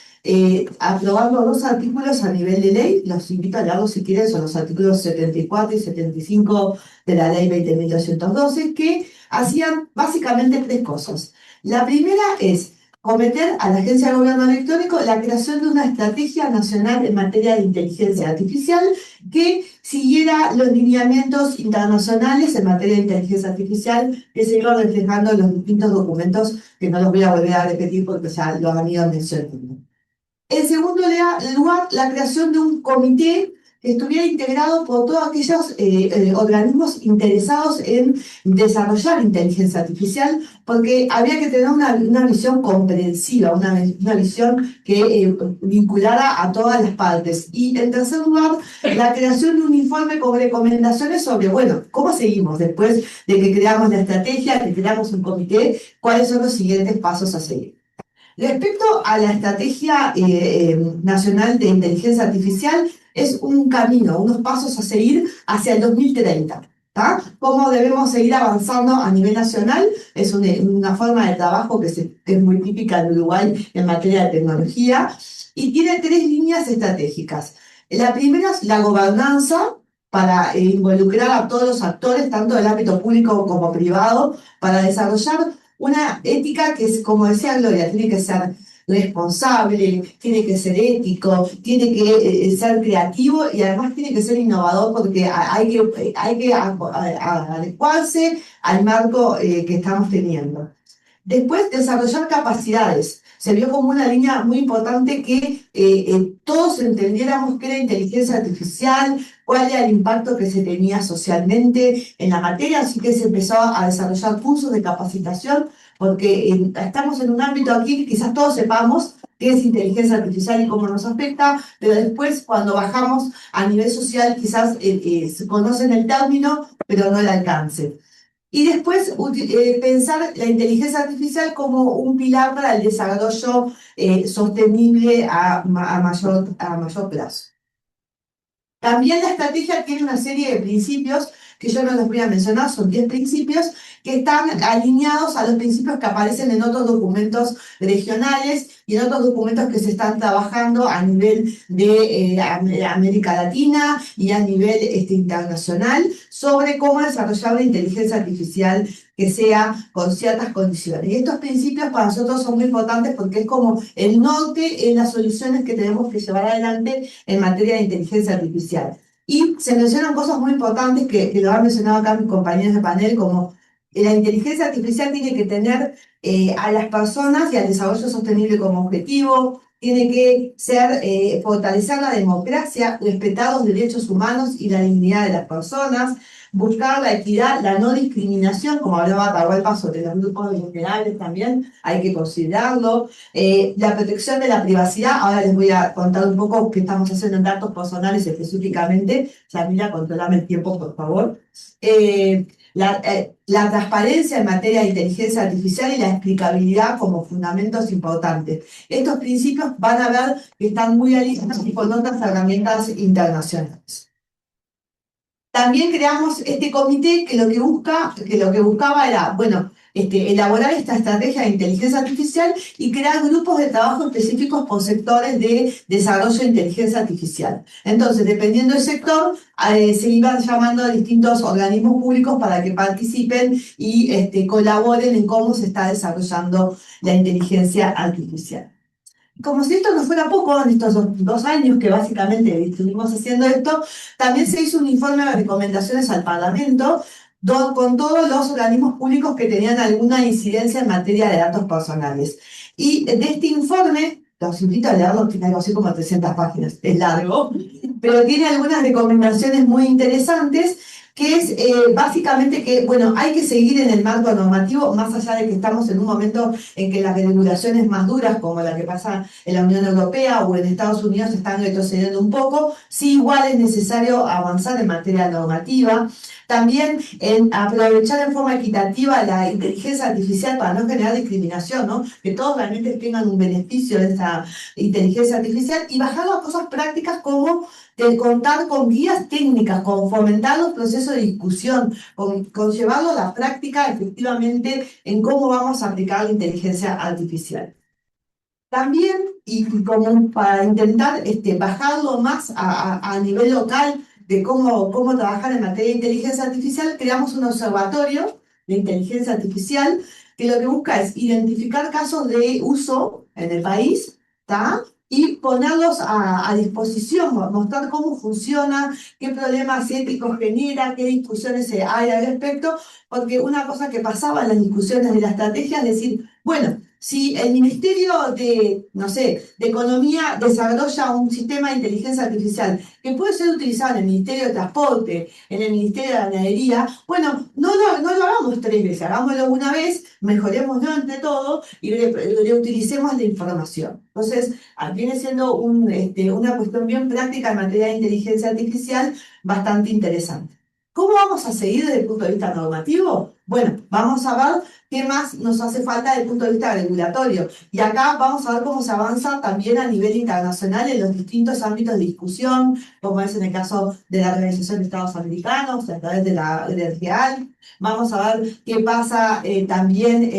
aprobando 2 artículos a nivel de ley. Los invito a leerlos si quieren, son los artículos 74 y 75 de la ley 20.212, que hacían básicamente 3 cosas. La primera es cometer a la Agencia de Gobierno Electrónico la creación de una estrategia nacional en materia de inteligencia artificial que siguiera los lineamientos internacionales en materia de inteligencia artificial que se iban reflejando en los distintos documentos, que no los voy a volver a repetir porque ya lo han ido mencionando. En segundo lugar, la creación de un comité que estuviera integrado por todos aquellos organismos interesados en desarrollar inteligencia artificial, porque había que tener una visión comprensiva, una visión que vinculara a todas las partes. Y en tercer lugar, la creación de un informe con recomendaciones sobre, bueno, cómo seguimos después de que creamos la estrategia, que creamos un comité, cuáles son los siguientes pasos a seguir. Respecto a la Estrategia Nacional de Inteligencia Artificial, es un camino, unos pasos a seguir hacia el 2030. ¿Cómo debemos seguir avanzando a nivel nacional? Es una forma de trabajo que es muy típica en Uruguay en materia de tecnología y tiene 3 líneas estratégicas. La primera es la gobernanza, para involucrar a todos los actores, tanto del ámbito público como privado, para desarrollar una ética que es, como decía Gloria, tiene que ser responsable, tiene que ser ético, tiene que ser creativo y además tiene que ser innovador porque hay que adecuarse al marco que estamos teniendo. Después, desarrollar capacidades. Se vio como una línea muy importante que todos entendiéramos qué era inteligencia artificial, cuál era el impacto que se tenía socialmente en la materia, así que se empezó a desarrollar cursos de capacitación, porque estamos en un ámbito aquí que quizás todos sepamos qué es inteligencia artificial y cómo nos afecta, pero después cuando bajamos a nivel social quizás se conocen el término, pero no el alcance. Y después pensar la inteligencia artificial como un pilar para el desarrollo sostenible a mayor plazo. También la estrategia tiene una serie de principios que yo no los voy a mencionar, son 10 principios que están alineados a los principios que aparecen en otros documentos regionales y en otros documentos que se están trabajando a nivel de América Latina y a nivel internacional sobre cómo desarrollar una inteligencia artificial que sea con ciertas condiciones. Y estos principios para nosotros son muy importantes porque es como el norte en las soluciones que tenemos que llevar adelante en materia de inteligencia artificial. Y se mencionan cosas muy importantes que lo han mencionado acá mis compañeros de panel, como la inteligencia artificial tiene que tener a las personas y al desarrollo sostenible como objetivo, tiene que ser fortalecer la democracia, respetar los derechos humanos y la dignidad de las personas, buscar la equidad, la no discriminación, como hablaba Atahualpa sobre los grupos vulnerables también, hay que considerarlo, la protección de la privacidad. Ahora les voy a contar un poco qué estamos haciendo en datos personales específicamente. Yamila, controlame el tiempo, por favor. la transparencia en materia de inteligencia artificial y la explicabilidad como fundamentos importantes. Estos principios van a ver que están muy alineados con otras herramientas internacionales. También creamos este comité que lo que buscaba era, bueno, elaborar esta estrategia de inteligencia artificial y crear grupos de trabajo específicos por sectores de desarrollo de inteligencia artificial. Entonces, dependiendo del sector, se iban llamando a distintos organismos públicos para que participen y colaboren en cómo se está desarrollando la inteligencia artificial. Como si esto no fuera poco, en estos 2 años que básicamente estuvimos haciendo esto, también se hizo un informe de recomendaciones al Parlamento con todos los organismos públicos que tenían alguna incidencia en materia de datos personales. Y de este informe, los invito a leerlo, tiene algo así como 300 páginas, es largo, pero tiene algunas recomendaciones muy interesantes que es básicamente que, bueno, hay que seguir en el marco normativo, más allá de que estamos en un momento en que las regulaciones más duras, como la que pasa en la Unión Europea o en Estados Unidos, están retrocediendo un poco. Sí, igual es necesario avanzar en materia normativa. También en aprovechar en forma equitativa la inteligencia artificial para no generar discriminación, ¿no? Que todos realmente tengan un beneficio de esta inteligencia artificial y bajar las cosas prácticas como de contar con guías técnicas, con fomentar los procesos de discusión, con llevarlo a la práctica efectivamente en cómo vamos a aplicar la inteligencia artificial. También, y como para intentar bajarlo más a nivel local de cómo trabajar en materia de inteligencia artificial, creamos un observatorio de inteligencia artificial que lo que busca es identificar casos de uso en el país, ¿tá? Y ponerlos a disposición, mostrar cómo funciona, qué problemas éticos genera, qué discusiones hay al respecto, porque una cosa que pasaba en las discusiones de la estrategia es decir, bueno, si el Ministerio de, no sé, de Economía desarrolla un sistema de inteligencia artificial que puede ser utilizado en el Ministerio de Transporte, en el Ministerio de Ganadería, bueno, no lo hagamos 3 veces, hagámoslo una vez, mejorémoslo entre todos y reutilicemos la información. Entonces, viene siendo una cuestión bien práctica en materia de inteligencia artificial bastante interesante. ¿Cómo vamos a seguir desde el punto de vista normativo? Bueno, vamos a ver qué más nos hace falta desde el punto de vista regulatorio. Y acá vamos a ver cómo se avanza también a nivel internacional en los distintos ámbitos de discusión, como es en el caso de la Organización de Estados Americanos, a través de la REAL. Vamos a ver qué pasa también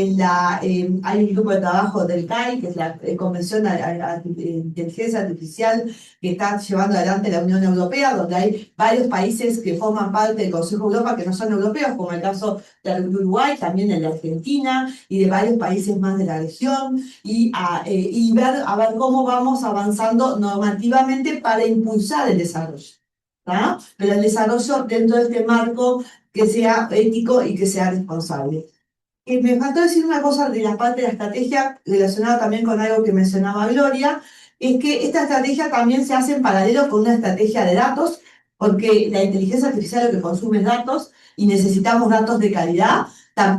hay un grupo de trabajo del CAI, que es la Convención de Inteligencia Artificial, que está llevando adelante la Unión Europea, donde hay varios países que forman parte del Consejo de Europa que no son europeos, como el caso de Uruguay, también el de Argentina y de varios países más de la región, y ver cómo vamos avanzando normativamente para impulsar el desarrollo, ¿tá? Pero el desarrollo dentro de este marco que sea ético y que sea responsable. Me faltó decir una cosa de la parte de la estrategia relacionada también con algo que mencionaba Gloria, es que esta estrategia también se hace en paralelo con una estrategia de datos, porque la inteligencia artificial lo que consume es datos y necesitamos datos de calidad.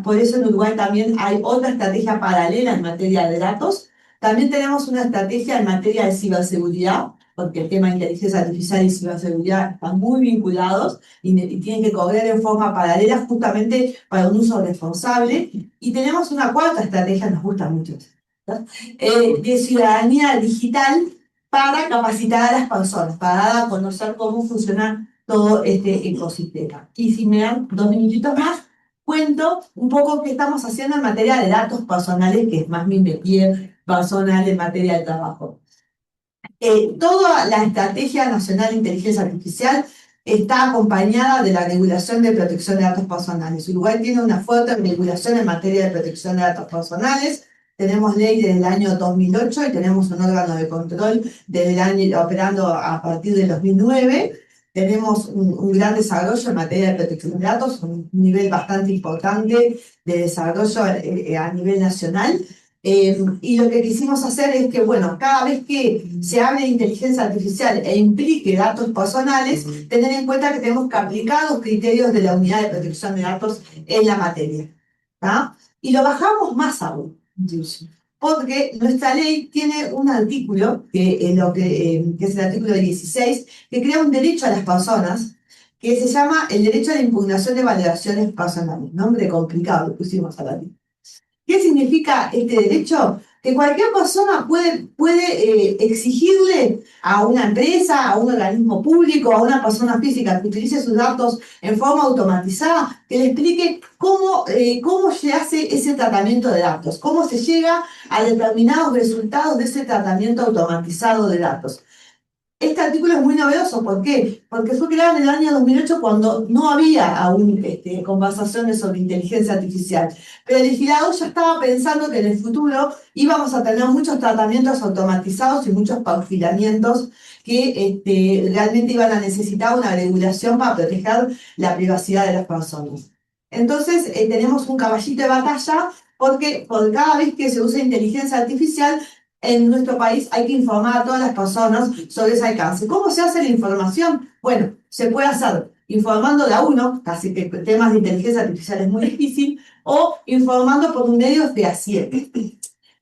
Por eso en Uruguay también hay otra estrategia paralela en materia de datos. También tenemos una estrategia en materia de ciberseguridad, porque el tema de inteligencia artificial y ciberseguridad están muy vinculados y tienen que correr en forma paralela justamente para un uso responsable. Y tenemos una cuarta estrategia, nos gusta mucho, ¿no? De ciudadanía digital para capacitar a las personas, para dar a conocer cómo funciona todo este ecosistema. Y si me dan 2 minutitos más, cuento un poco qué estamos haciendo en materia de datos personales, que es más mi métier personal en materia de trabajo. Toda la Estrategia Nacional de Inteligencia Artificial está acompañada de la regulación de protección de datos personales. Uruguay tiene una fuerte regulación en materia de protección de datos personales. Tenemos ley desde el año 2008 y tenemos un órgano de control desde el año operando a partir del 2009. Tenemos un gran desarrollo en materia de protección de datos, un nivel bastante importante de desarrollo a nivel nacional. Y lo que quisimos hacer es que, bueno, cada vez que se hable de inteligencia artificial e implique datos personales, tener en cuenta que tenemos que aplicar los criterios de la Unidad de Protección de Datos en la materia, ¿tá? Y lo bajamos más aún, porque nuestra ley tiene un artículo, que es el artículo 16, que crea un derecho a las personas que se llama el derecho a la impugnación de valoraciones personales. Nombre complicado, lo pusimos a la lista. ¿Qué significa este derecho? Que cualquier persona puede exigirle a una empresa, a un organismo público, a una persona física que utilice sus datos en forma automatizada, que le explique cómo se hace ese tratamiento de datos, cómo se llega a determinados resultados de ese tratamiento automatizado de datos. Este artículo es muy novedoso, ¿por qué? Porque fue creado en el año 2008 cuando no había aún conversaciones sobre inteligencia artificial. Pero el legislador ya estaba pensando que en el futuro íbamos a tener muchos tratamientos automatizados y muchos perfilamientos que realmente iban a necesitar una regulación para proteger la privacidad de las personas. Entonces, tenemos un caballito de batalla porque por cada vez que se usa inteligencia artificial, en nuestro país hay que informar a todas las personas sobre ese alcance. ¿Cómo se hace la información? Bueno, se puede hacer informando de a uno, casi que temas de inteligencia artificial es muy difícil, o informando por medios fehacientes.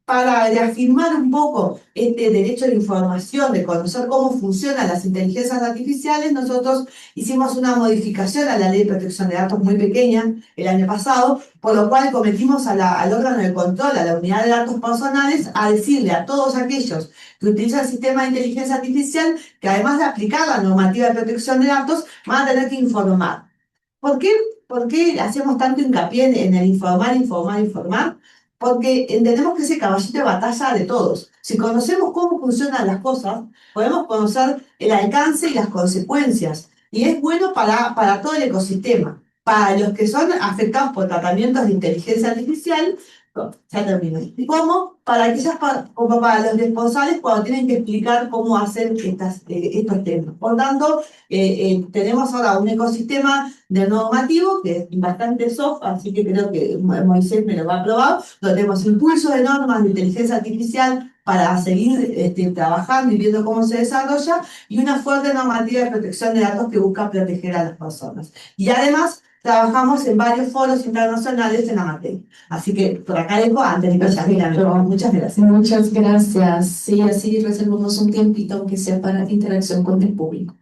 Para reafirmar un poco este derecho a la información, de conocer cómo funcionan las inteligencias artificiales, nosotros hicimos una modificación a la Ley de Protección de Datos muy pequeña el año pasado, por lo cual cometimos al órgano de control, a la unidad de datos personales, a decirle a todos aquellos que utilizan el sistema de inteligencia artificial que además de aplicar la normativa de protección de datos, van a tener que informar. ¿Por qué? ¿Por qué hacemos tanto hincapié en el informar, informar, informar? Porque entendemos que es el caballito de batalla de todos. Si conocemos cómo funcionan las cosas, podemos conocer el alcance y las consecuencias. Y es bueno para todo el ecosistema. Para los que son afectados por tratamientos de inteligencia artificial, ya termino. Como como para los responsables cuando tienen que explicar cómo hacer estos temas. Por tanto, tenemos ahora un ecosistema de normativo que es bastante soft, así que creo que Moisés me lo va a aprobar, donde tenemos impulso de normas de inteligencia artificial para seguir trabajando y viendo cómo se desarrolla, y una fuerte normativa de protección de datos que busca proteger a las personas. Y además, trabajamos en varios foros internacionales en la materia. Así que por acá dejo antes de que muchas gracias. Muchas gracias. Sí, así reservamos un tiempito, aunque sea para interacción con el público.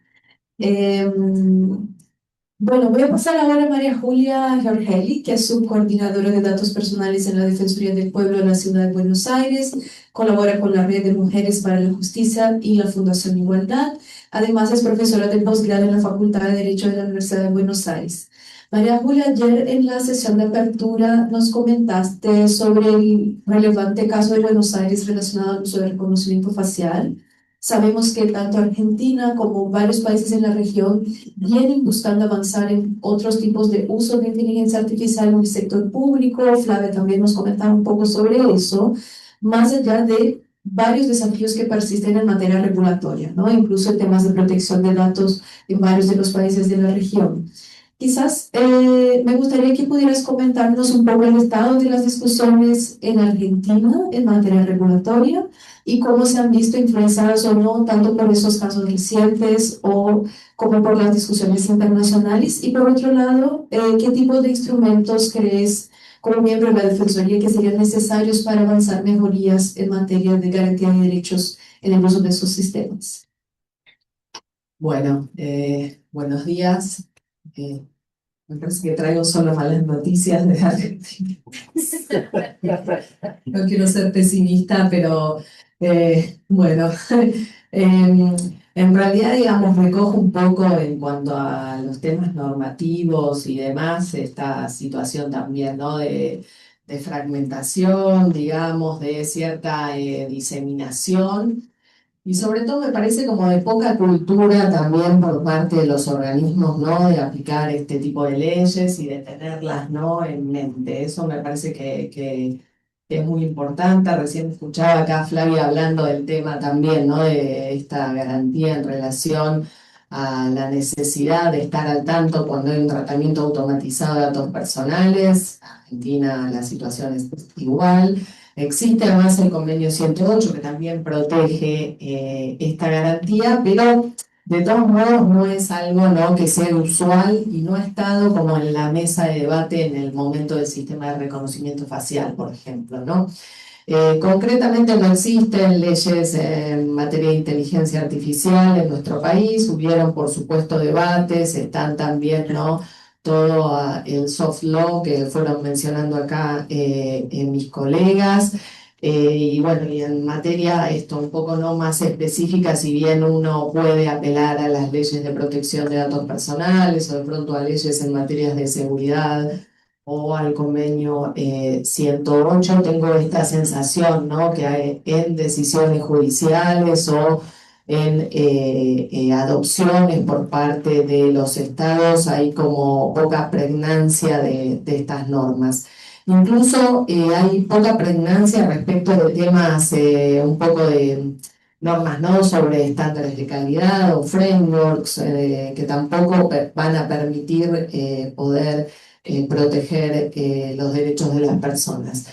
Bueno, voy a pasar ahora a María Julia Giorgelli, que es subcoordinadora de datos personales en la Defensoría del Pueblo de la Ciudad de Buenos Aires. Colabora con la Red de Mujeres para la Justicia y la Fundación Igualdad. Además, es profesora de posgrado en la Facultad de Derecho de la Universidad de Buenos Aires. María Julia, ayer en la sesión de apertura nos comentaste sobre el relevante caso de Buenos Aires relacionado al uso de reconocimiento facial. Sabemos que tanto Argentina como varios países en la región vienen buscando avanzar en otros tipos de uso de inteligencia artificial en el sector público. Flavia también nos comentaba un poco sobre eso, más allá de varios desafíos que persisten en materia regulatoria, ¿no? Incluso temas de protección de datos en varios de los países de la región. Quizás me gustaría que pudieras comentarnos un poco el estado de las discusiones en Argentina en materia regulatoria y cómo se han visto influenciadas o no, tanto por esos casos recientes o como por las discusiones internacionales. Y por otro lado, ¿qué tipo de instrumentos crees como miembro de la Defensoría que serían necesarios para avanzar mejorías en materia de garantía de derechos en el uso de esos sistemas? Bueno, buenos días. Me parece que traigo solo malas noticias de Argentina. No quiero ser pesimista, pero bueno, en realidad, digamos, recojo un poco en cuanto a los temas normativos y demás, esta situación también, ¿no? De fragmentación, digamos, de cierta diseminación. Y sobre todo me parece como de poca cultura también por parte de los organismos, ¿no? De aplicar este tipo de leyes y de tenerlas, ¿no? En mente. Eso me parece que es muy importante. Recién escuchaba acá a Flavia hablando del tema también, ¿no? De esta garantía en relación a la necesidad de estar al tanto cuando hay un tratamiento automatizado de datos personales. En Argentina la situación es igual. Existe además el convenio 108 que también protege esta garantía, pero de todos modos no es algo, ¿no? Que sea usual y no ha estado como en la mesa de debate en el momento del sistema de reconocimiento facial, por ejemplo, ¿no? Concretamente no existen leyes en materia de inteligencia artificial en nuestro país, hubieron por supuesto debates, están también, ¿no? Todo el soft law que fueron mencionando acá mis colegas. Y bueno, y en materia esto un poco no más específica, si bien uno puede apelar a las leyes de protección de datos personales o de pronto a leyes en materias de seguridad o al convenio 108, tengo esta sensación, ¿no? Que en decisiones judiciales o en adopciones por parte de los estados hay como poca pregnancia de estas normas. Incluso hay poca pregnancia respecto de temas un poco de normas, ¿no? Sobre estándares de calidad o frameworks que tampoco van a permitir poder proteger los derechos de las personas.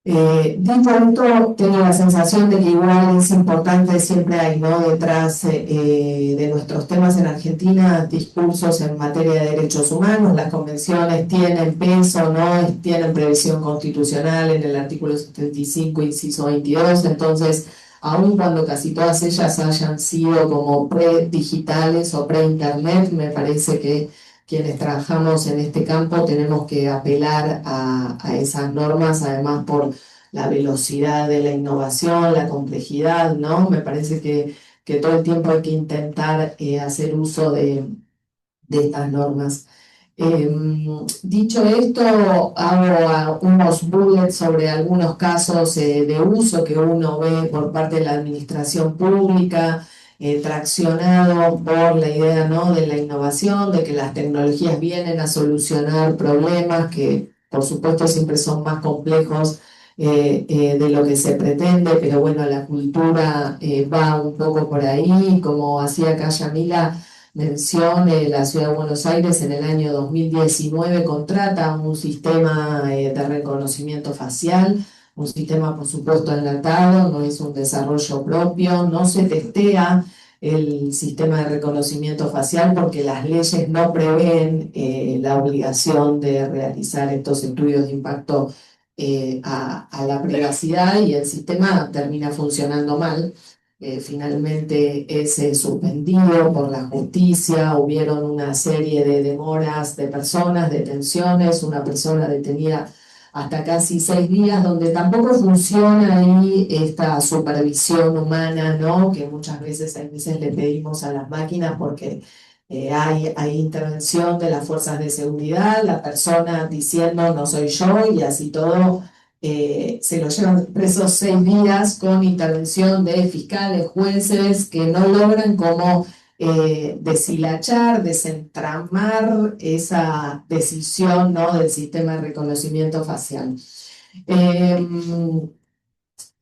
Dicho esto, tengo la sensación de que igual es importante, siempre hay, ¿no? Detrás de nuestros temas en Argentina, discursos en materia de derechos humanos, las convenciones tienen peso, ¿no? Tienen previsión constitucional en el artículo 75, inciso 22, entonces, aun cuando casi todas ellas hayan sido como pre-digitales o pre-internet, me parece que quienes trabajamos en este campo tenemos que apelar a esas normas, además por la velocidad de la innovación, la complejidad, ¿no? Me parece que todo el tiempo hay que intentar hacer uso de estas normas. Dicho esto, hago unos bullets sobre algunos casos de uso que uno ve por parte de la administración pública, traccionado por la idea, ¿no? De la innovación, de que las tecnologías vienen a solucionar problemas que, por supuesto, siempre son más complejos de lo que se pretende, pero bueno, la cultura va un poco por ahí, como hacía acá Yamila mención, la Ciudad de Buenos Aires en el año 2019 contrata un sistema de reconocimiento facial, un sistema por supuesto enlatado, no es un desarrollo propio, no se testea el sistema de reconocimiento facial porque las leyes no prevén la obligación de realizar estos estudios de impacto a la privacidad y el sistema termina funcionando mal. Finalmente es suspendido por la justicia, hubieron una serie de demoras de personas, detenciones, una persona detenida hasta casi 6 días, donde tampoco funciona ahí esta supervisión humana, ¿no? Que muchas veces, a veces le pedimos a las máquinas porque hay intervención de las fuerzas de seguridad, la persona diciendo no soy yo y así todo se lo llevan presos 6 días con intervención de fiscales, jueces que no logran como deshilachar, desentramar esa decisión, ¿no? Del sistema de reconocimiento facial.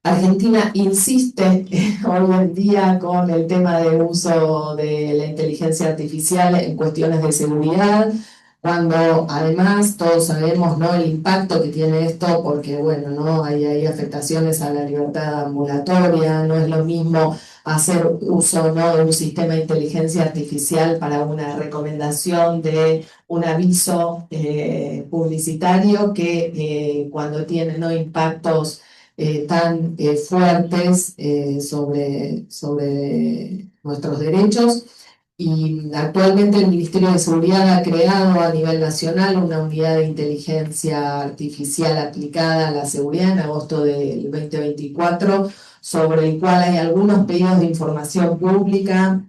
Argentina insiste hoy en día con el tema de uso de la inteligencia artificial en cuestiones de seguridad, cuando además todos sabemos, ¿no? El impacto que tiene esto, porque bueno, ¿no? Hay afectaciones a la libertad ambulatoria, no es lo mismo hacer uso, ¿no? De un sistema de inteligencia artificial para una recomendación de un aviso publicitario que cuando tiene, ¿no? Impactos tan fuertes sobre nuestros derechos. Y actualmente el Ministerio de Seguridad ha creado a nivel nacional una unidad de inteligencia artificial aplicada a la seguridad en agosto del 2024, sobre el cual hay algunos pedidos de información pública,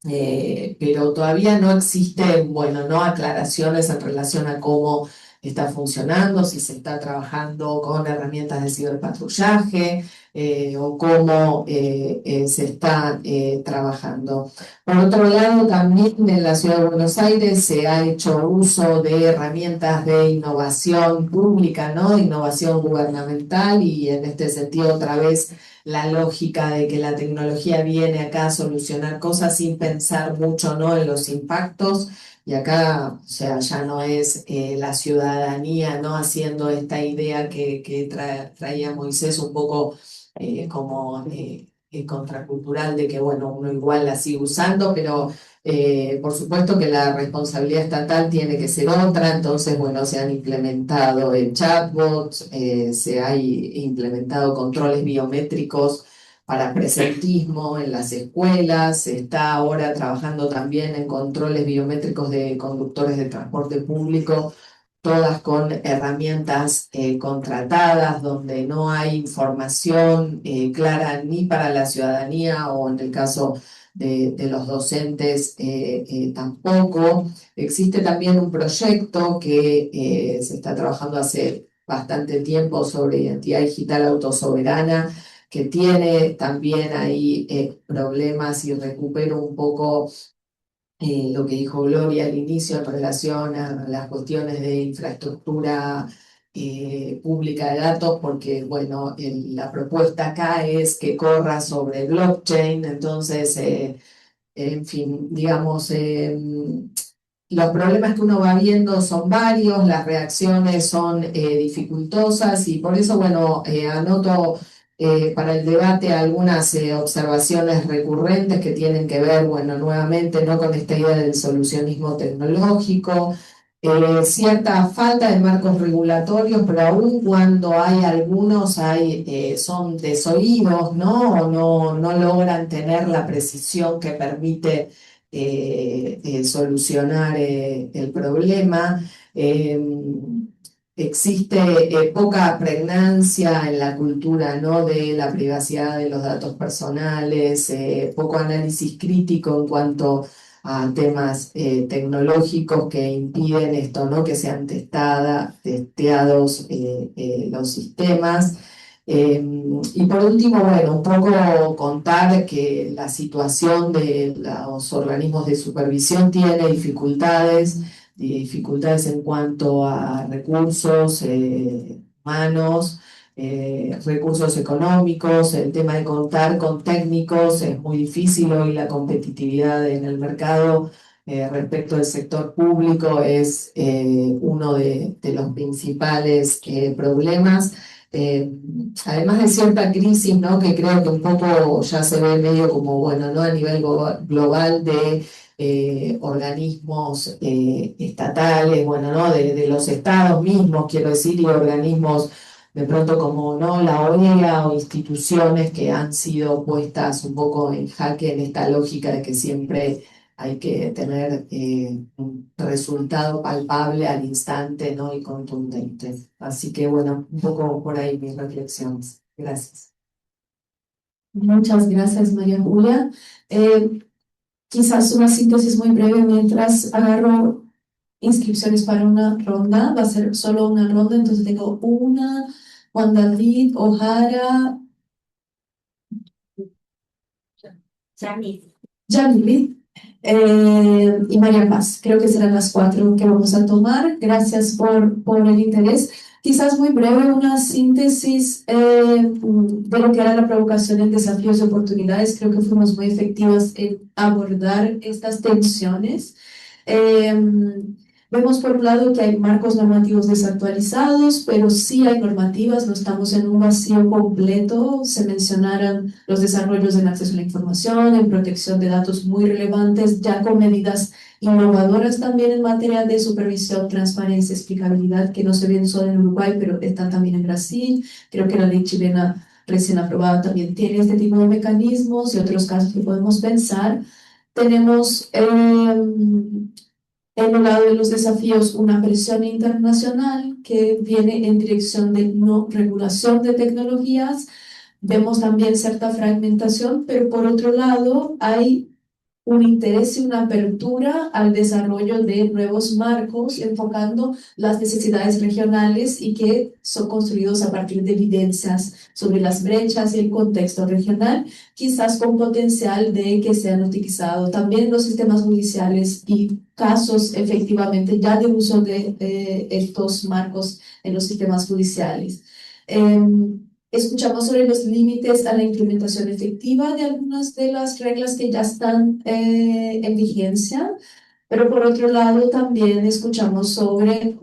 pero todavía no existen, bueno, no aclaraciones en relación a cómo está funcionando, si se está trabajando con herramientas de ciberpatrullaje o cómo se está trabajando. Por otro lado, también en la Ciudad de Buenos Aires se ha hecho uso de herramientas de innovación pública, ¿no? De innovación gubernamental y en este sentido otra vez la lógica de que la tecnología viene acá a solucionar cosas sin pensar mucho, ¿no? En los impactos. Y acá, o sea, ya no es la ciudadanía, ¿no? Haciendo esta idea que traía Moisés un poco como contracultural de que, bueno, uno igual la sigue usando, pero por supuesto que la responsabilidad estatal tiene que ser otra, entonces, bueno, se han implementado chatbots, se han implementado controles biométricos para presentismo en las escuelas, se está ahora trabajando también en controles biométricos de conductores de transporte público, todas con herramientas contratadas, donde no hay información clara ni para la ciudadanía o en el caso de los docentes tampoco. Existe también un proyecto que se está trabajando hace bastante tiempo sobre identidad digital autosoberana, que tiene también ahí problemas y recupero un poco lo que dijo Gloria al inicio en relación a las cuestiones de infraestructura pública de datos, porque, bueno, la propuesta acá es que corra sobre blockchain, entonces, en fin, digamos, los problemas que uno va viendo son varios, las reacciones son dificultosas y por eso, bueno, anoto para el debate algunas observaciones recurrentes que tienen que ver, bueno, nuevamente, no con esta idea del solucionismo tecnológico, cierta falta de marcos regulatorios, pero aún cuando hay algunos, son desoídos, ¿no? O no logran tener la precisión que permite solucionar el problema. Existe poca pregnancia en la cultura, ¿no? De la privacidad de los datos personales, poco análisis crítico en cuanto a temas tecnológicos que impiden esto, ¿no? Que sean testeados los sistemas. Y por último, bueno, un poco contar que la situación de los organismos de supervisión tiene dificultades en cuanto a recursos humanos, recursos económicos, el tema de contar con técnicos es muy difícil hoy, la competitividad en el mercado respecto del sector público es uno de los principales problemas. Además de cierta crisis, ¿no? Que creo que un poco ya se ve medio como, bueno, ¿no? A nivel global de organismos estatales, bueno, ¿no? De los estados mismos, quiero decir, y organismos de pronto como, ¿no? La OEA o instituciones que han sido puestas un poco en jaque en esta lógica de que siempre hay que tener un resultado palpable al instante, ¿no? Y contundente. Así que, bueno, un poco por ahí mis reflexiones. Gracias. Muchas gracias, María Julia. Quizás una síntesis muy breve mientras agarro inscripciones para una ronda. Va a ser solo una ronda, entonces tengo Juan David, O'Hara, Jamil y María Paz. Creo que serán las 4 que vamos a tomar. Gracias por el interés. Quizás muy breve una síntesis de lo que era la provocación en desafíos y oportunidades. Creo que fuimos muy efectivas en abordar estas tensiones. Vemos por un lado que hay marcos normativos desactualizados, pero sí hay normativas, no estamos en un vacío completo. Se mencionaron los desarrollos en acceso a la información, en protección de datos muy relevantes, ya con medidas innovadoras también en materia de supervisión, transparencia, explicabilidad, que no se ven solo en Uruguay, pero están también en Brasil. Creo que la ley chilena recién aprobada también tiene este tipo de mecanismos y otros casos que podemos pensar. Tenemos en un lado de los desafíos una presión internacional que viene en dirección de no regulación de tecnologías. Vemos también cierta fragmentación, pero por otro lado hay un interés y una apertura al desarrollo de nuevos marcos, enfocando las necesidades regionales y que son construidos a partir de evidencias sobre las brechas y el contexto regional, quizás con potencial de que sean utilizados también los sistemas judiciales y casos efectivamente ya de uso de estos marcos en los sistemas judiciales. Escuchamos sobre los límites a la implementación efectiva de algunas de las reglas que ya están en vigencia, pero por otro lado también escuchamos sobre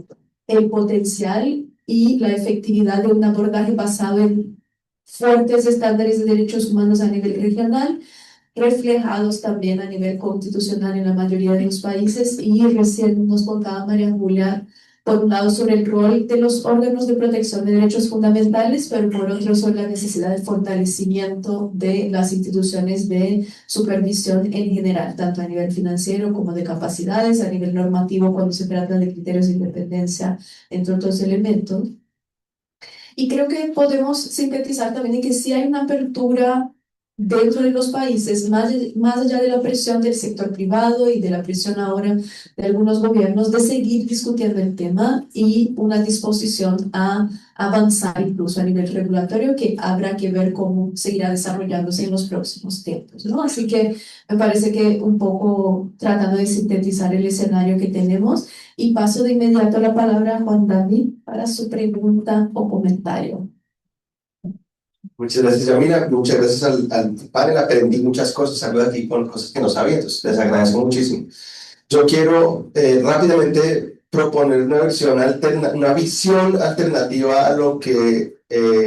el potencial y la efectividad de un abordaje basado en fuertes estándares de derechos humanos a nivel regional, reflejados también a nivel constitucional en la mayoría de los países. Y recién nos contaba María Julia, por un lado, sobre el rol de los órganos de protección de derechos fundamentales, pero por otro, sobre la necesidad de fortalecimiento de las instituciones de supervisión en general, tanto a nivel financiero como de capacidades, a nivel normativo cuando se trata de criterios de independencia, entre otros elementos. Y creo que podemos sintetizar también en que sí hay una apertura dentro de los países, más allá de la presión del sector privado y de la presión ahora de algunos gobiernos, de seguir discutiendo el tema y una disposición a avanzar incluso a nivel regulatorio, que habrá que ver cómo seguirá desarrollándose en los próximos tiempos, ¿no? Así que me parece que un poco tratando de sintetizar el escenario que tenemos, y paso de inmediato la palabra a Juan David para su pregunta o comentario. Muchas gracias, Yamila. Muchas gracias al panel. Aprendí muchas cosas, salgo de aquí con cosas que no sabía, entonces les agradezco muchísimo. Yo quiero rápidamente proponer una visión alternativa a lo que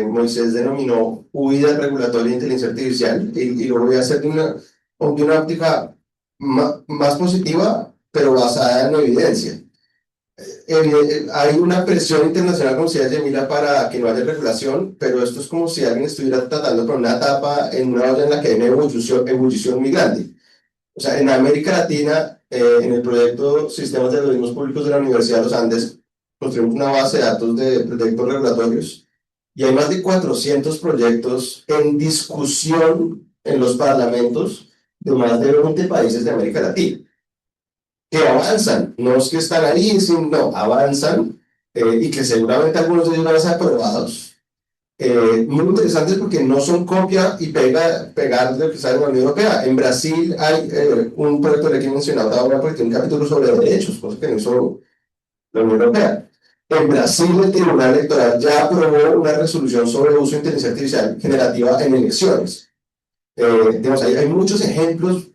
Moisés denominó huida regulatoria de inteligencia artificial, y lo voy a hacer de una óptica más positiva, pero basada en evidencia. Hay una presión internacional, como decía Yamila, para que no haya regulación, pero esto es como si alguien estuviera tratando con una tapa en una olla en la que hay una ebullición muy grande. O sea, en América Latina, en el proyecto Sistemas de Algoritmos Públicos de la Universidad de los Andes, construimos una base de datos de proyectos regulatorios, y hay más de 400 proyectos en discusión en los parlamentos de más de 20 países de América Latina, que avanzan, no es que están ahí, no, avanzan, y que seguramente algunos de ellos van a ser aprobados. Muy interesantes porque no son copia y pegar de lo que sale en la Unión Europea. En Brasil hay un proyecto de ley que he mencionado ahora porque tiene un capítulo sobre derechos, cosa que no hizo la Unión Europea. En Brasil, el Tribunal Electoral ya aprobó una resolución sobre uso de inteligencia artificial generativa en elecciones. Digamos, hay muchos ejemplos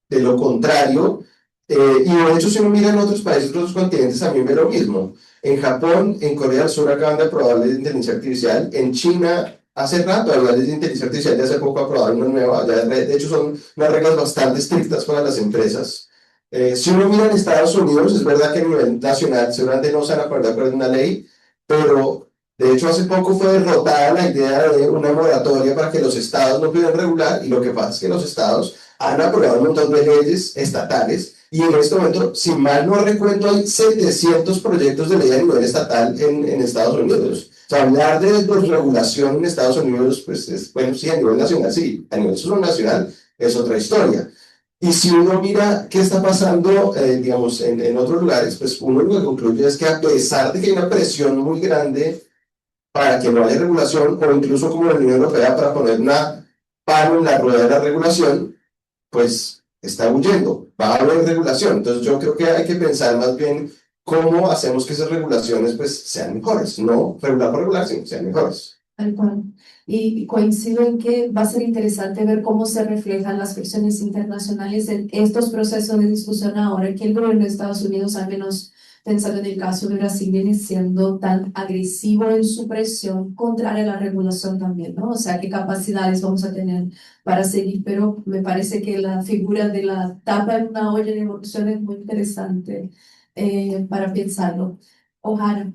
de lo contrario. Y de hecho, si uno mira en otros países, otros continentes, también ve lo mismo. En Japón, en Corea del Sur acaban de aprobar leyes de inteligencia artificial. En China, hace rato, hay leyes de inteligencia artificial, ya hace poco aprobaron una nueva. De hecho, son unas reglas bastante estrictas para las empresas. Si uno mira en Estados Unidos, es verdad que a nivel nacional seguramente no se han acordado de una ley, pero de hecho hace poco fue derrotada la idea de una moratoria para que los estados no pudieran regular, y lo que pasa es que los estados han aprobado un montón de leyes estatales, y en este momento, si mal no recuerdo, hay 700 proyectos de ley a nivel estatal en Estados Unidos. O sea, hablar de regulación en Estados Unidos, pues es, bueno, sí, a nivel nacional, sí, a nivel subnacional es otra historia. Y si uno mira qué está pasando, digamos, en otros lugares, pues uno lo que concluye es que a pesar de que hay una presión muy grande para que no haya regulación, o incluso como la Unión Europea para poner una palo en la rueda de la regulación, pues está huyendo, va a haber regulación. Entonces yo creo que hay que pensar más bien cómo hacemos que esas regulaciones pues sean mejores, no regular por regular, sino sean mejores. Tal cual. Y coincido en que va a ser interesante ver cómo se reflejan las presiones internacionales en estos procesos de discusión ahora, que el gobierno de Estados Unidos, al menos pensando en el caso de Brasil, viene siendo tan agresivo en su presión contraria a la regulación también, ¿no? O sea, qué capacidades vamos a tener para seguir, pero me parece que la figura de la tapa en una olla de evolución es muy interesante para pensarlo. O'Hara.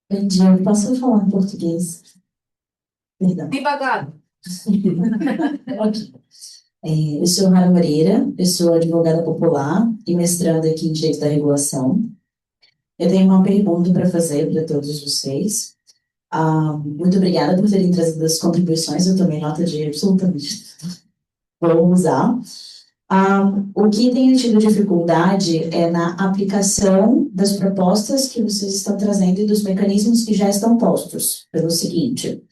Bom dia, posso falar em português? Perdão. Devagar. Ok. Eu sou Rara Moreira, eu sou advogada popular e mestranda aqui em Direito da Regulação. Eu tenho uma pergunta para fazer para todos vocês. Muito obrigada por terem trazido as contribuições, eu tomei nota de absolutamente tudo. Vou usar. O que tenho tido dificuldade é na aplicação das propostas que vocês estão trazendo e dos mecanismos que já estão postos. Pelo seguinte,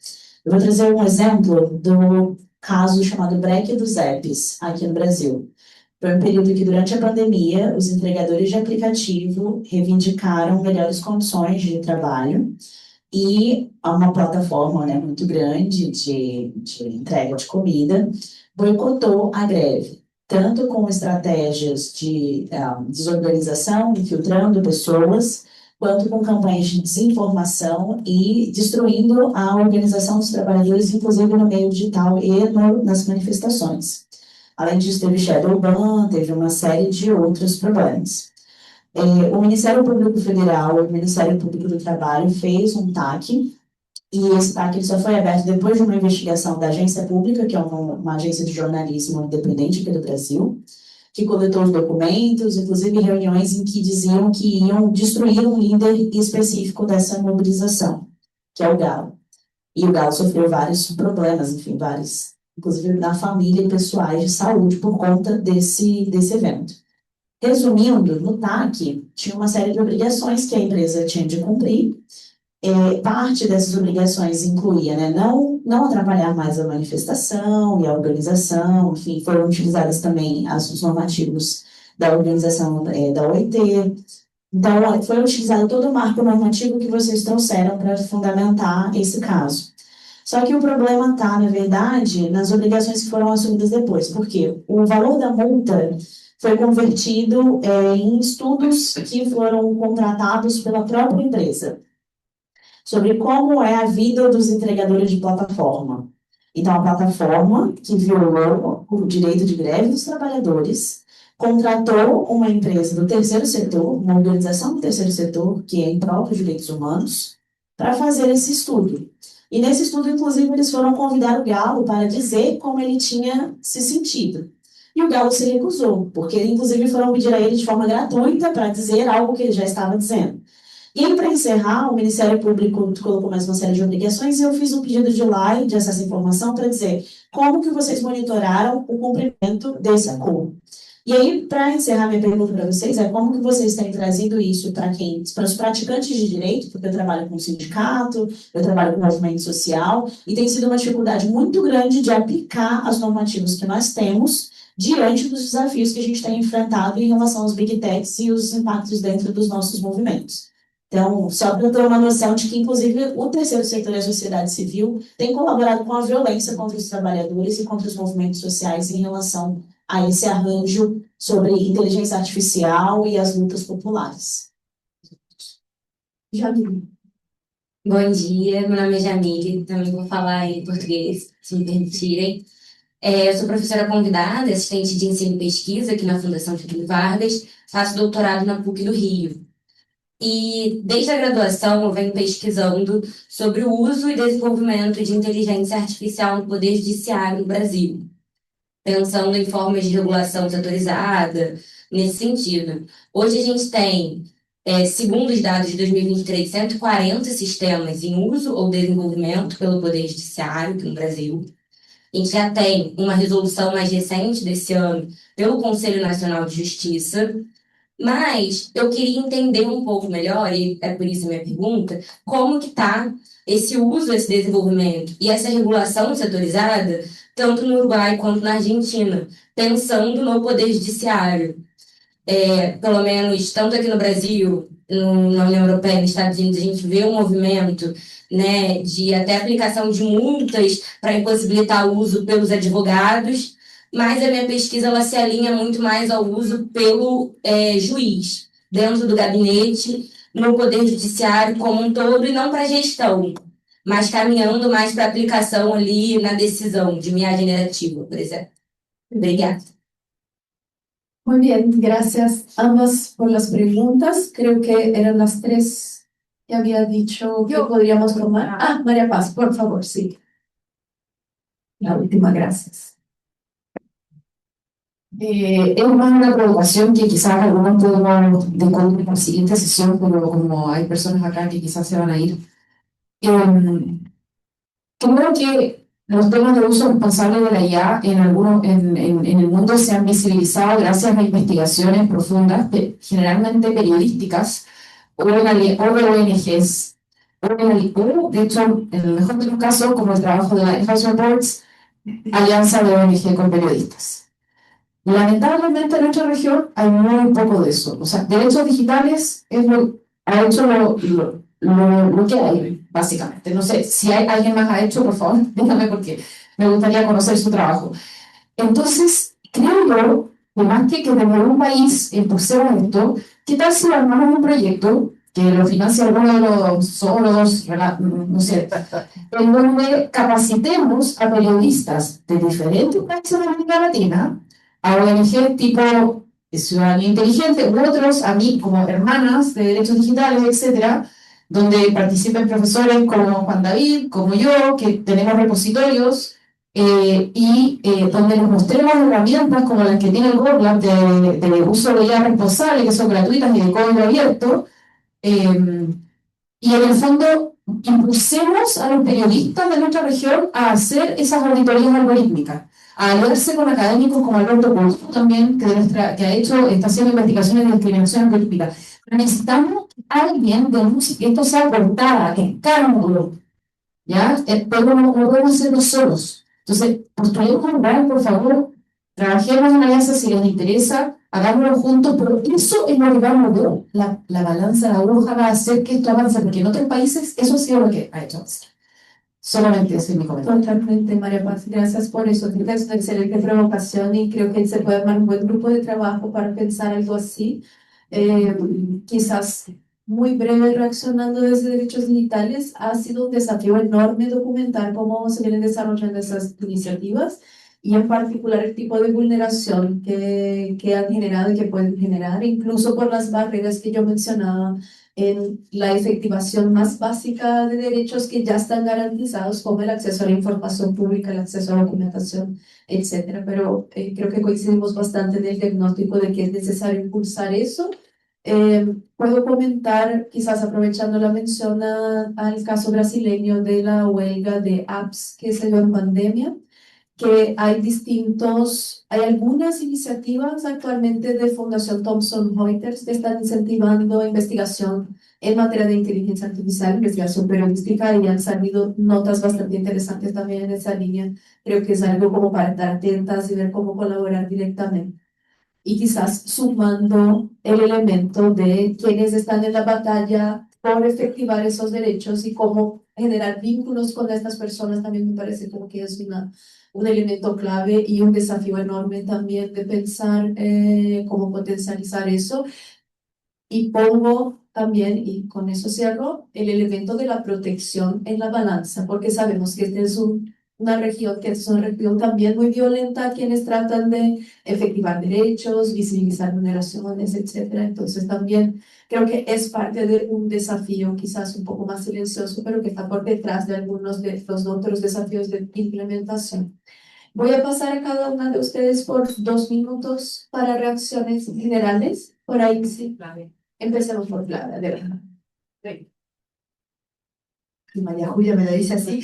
eu vou trazer um exemplo do caso chamado break dos apps aqui no Brasil. Foi um período que, durante a pandemia, os entregadores de aplicativo reivindicaram melhores condições de trabalho, e uma plataforma, né, muito grande de entrega de comida boicotou a greve, tanto com estratégias de desorganização, infiltrando pessoas, quanto com campanhas de desinformação e destruindo a organização dos trabalhadores, inclusive no meio digital e nas manifestações. Além disso, teve shadow ban, teve uma série de outros problemas. O Ministério Público Federal, o Ministério Público do Trabalho, fez um TAC, e esse TAC ele só foi aberto depois de uma investigação da Agência Pública, que é uma agência de jornalismo independente aqui do Brasil, que coletou os documentos, inclusive reuniões em que diziam que iam destruir um líder específico dessa mobilização, que é o Galo. E o Galo sofreu vários problemas, enfim, vários, inclusive na família e pessoais de saúde, por conta desse evento. Resumindo, no TAC, tinha uma série de obrigações que a empresa tinha de cumprir. Parte dessas obrigações incluía, né, não atrapalhar mais a manifestação e a organização, enfim, foram utilizados também os normativos da organização da OIT. Então, foi utilizado todo o marco normativo que vocês trouxeram para fundamentar esse caso. Só que o problema está, na verdade, nas obrigações que foram assumidas depois, porque o valor da multa foi convertido em estudos que foram contratados pela própria empresa, sobre como é a vida dos entregadores de plataforma. Então, a plataforma, que violou o direito de greve dos trabalhadores, contratou uma empresa do terceiro setor, uma organização do terceiro setor, que é em prol dos direitos humanos, para fazer esse estudo. E nesse estudo, inclusive, eles foram convidar o Galo para dizer como ele tinha se sentido. E o Galo se recusou, porque, inclusive, foram pedir a ele de forma gratuita para dizer algo que ele já estava dizendo. E aí, para encerrar, o Ministério Público colocou mais uma série de obrigações e eu fiz um pedido de live, de acesso à informação, para dizer como que vocês monitoraram o cumprimento desse acordo. E aí, para encerrar minha pergunta para vocês, é como que vocês têm trazido isso para os praticantes de direito, porque eu trabalho com sindicato, eu trabalho com movimento social, e tem sido uma dificuldade muito grande de aplicar as normativas que nós temos diante dos desafios que a gente tem enfrentado em relação aos big techs e os impactos dentro dos nossos movimentos. Então, só para ter uma noção de que, inclusive, o terceiro setor e a sociedade civil têm colaborado com a violência contra os trabalhadores e contra os movimentos sociais em relação a esse arranjo sobre inteligência artificial e as lutas populares. Jamile. Bom dia, meu nome é Jamile, também vou falar em português, se me permitirem. Eu sou professora convidada, assistente de ensino e pesquisa aqui na Fundação Getúlio Vargas, faço doutorado na PUC do Rio. E desde a graduação eu venho pesquisando sobre o uso e desenvolvimento de inteligência artificial no Poder Judiciário no Brasil, pensando em formas de regulação setorizada, nesse sentido. Hoje a gente tem, segundo os dados de 2023, 140 sistemas em uso ou desenvolvimento pelo Poder Judiciário aqui no Brasil. A gente já tem uma resolução mais recente desse ano pelo Conselho Nacional de Justiça, mas eu queria entender um pouco melhor, e é por isso a minha pergunta, como que está esse uso, esse desenvolvimento e essa regulação setorizada, tanto no Uruguai quanto na Argentina, pensando no Poder Judiciário. Pelo menos, tanto aqui no Brasil, na União Europeia, nos Estados Unidos, a gente vê um movimento, né, de até aplicação de multas para impossibilitar o uso pelos advogados, mas a minha pesquisa ela se alinha muito mais ao uso pelo juiz, dentro do gabinete, no Poder Judiciário como um todo, e não para gestão, mas caminhando mais para aplicação ali na decisão de minha generativa, por exemplo. Obrigada. Muy bien, gracias ambas por las preguntas. Creo que eran las tres que había dicho que podríamos tomar. Ah, María Paz, por favor, sí. La última, gracias. Es más una provocación que quizás algunos podemos discutir en la siguiente sesión, pero como hay personas acá que quizás se van a ir. Creo que los temas de uso responsable de la IA en el mundo se han visibilizado gracias a investigaciones profundas, generalmente periodísticas, o de ONGs, o de hecho, en el mejor de los casos, como el trabajo de Lighthouse Reports, alianza de ONG con periodistas. Lamentablemente en nuestra región hay muy poco de eso. O sea, derechos digitales ha hecho lo que hay, básicamente. No sé, si alguien más ha hecho, por favor, dígame porque me gustaría conocer su trabajo. Entonces, creo yo, que más que desde un país impulsemos esto, ¿qué tal si armamos un proyecto que lo financia alguno de los soros, no sé, en donde capacitemos a periodistas de diferentes países de América Latina, a ONG tipo Ciudadanía Inteligente, u otros, a mí como hermanas de derechos digitales, etcétera, donde participen profesores como Juan David, como yo, que tenemos repositorios, donde nos mostremos herramientas como las que tiene el GovLab de uso de IA responsable, que son gratuitas y de código abierto, y en el fondo impulsemos a los periodistas de nuestra región a hacer esas auditorías algorítmicas, a aliarse con académicos como Alberto Couso también, está haciendo investigaciones de discriminación algorítmica. Pero necesitamos que alguien denuncie que esto sea portada, que escándalo, ¿ya? Pero no podemos hacerlo solos. Entonces, construyamos un plan, por favor, trabajemos en alianza si les interesa, hagámoslo juntos, pero eso es lo que vamos a mover. La balanza, la bruja va a hacer que esto avance, porque en otros países eso ha sido lo que ha hecho avanzar. Solamente ese es mi comentario. Totalmente, María Paz, gracias por eso. Creo que es una excelente provocación y creo que se puede armar un buen grupo de trabajo para pensar algo así. Quizás muy breve reaccionando desde derechos digitales, ha sido un desafío enorme documentar cómo se vienen desarrollando esas iniciativas y en particular el tipo de vulneración que han generado y que pueden generar, incluso por las barreras que yo mencionaba en la efectivación más básica de derechos que ya están garantizados, como el acceso a la información pública, el acceso a la documentación, etcétera. Pero creo que coincidimos bastante en el diagnóstico de que es necesario impulsar eso. Puedo comentar, quizás aprovechando la mención al caso brasileño de la huelga de apps que se dio en pandemia, que hay algunas iniciativas actualmente de Fundación Thomson Reuters que están incentivando investigación en materia de inteligencia artificial, investigación periodística, y han salido notas bastante interesantes también en esa línea. Creo que es algo como para estar atentas y ver cómo colaborar directamente. Y quizás sumando el elemento de quienes están en la batalla por efectivar esos derechos y cómo generar vínculos con estas personas, también me parece como que es un elemento clave y un desafío enorme también de pensar cómo potencializar eso. Y pongo también, y con eso cierro, el elemento de la protección en la balanza, porque sabemos que esta es una región que es una región también muy violenta, quienes tratan de efectivar derechos, visibilizar vulneraciones, etcétera. Entonces también creo que es parte de un desafío quizás un poco más silencioso, pero que está por detrás de algunos de los otros desafíos de implementación. Voy a pasar a cada una de ustedes por 2 minutos para reacciones generales. Por ahí sí. Empecemos por Clara, de verdad. Y María Julia me lo dice así.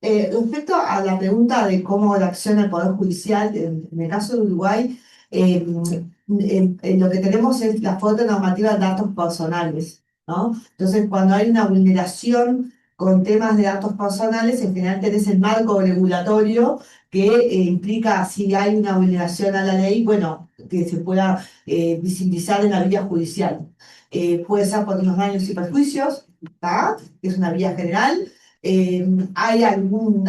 Respecto a la pregunta de cómo reacciona el Poder Judicial, en el caso de Uruguay, lo que tenemos es la fuerte normativa de datos personales, ¿no? Entonces, cuando hay una vulneración con temas de datos personales, en general tenés el marco regulatorio que implica, si hay una vulneración a la ley, bueno, que se pueda visibilizar en la vía judicial. Puede ser por los daños y perjuicios, ¿tá? Que es una vía general. Hay algún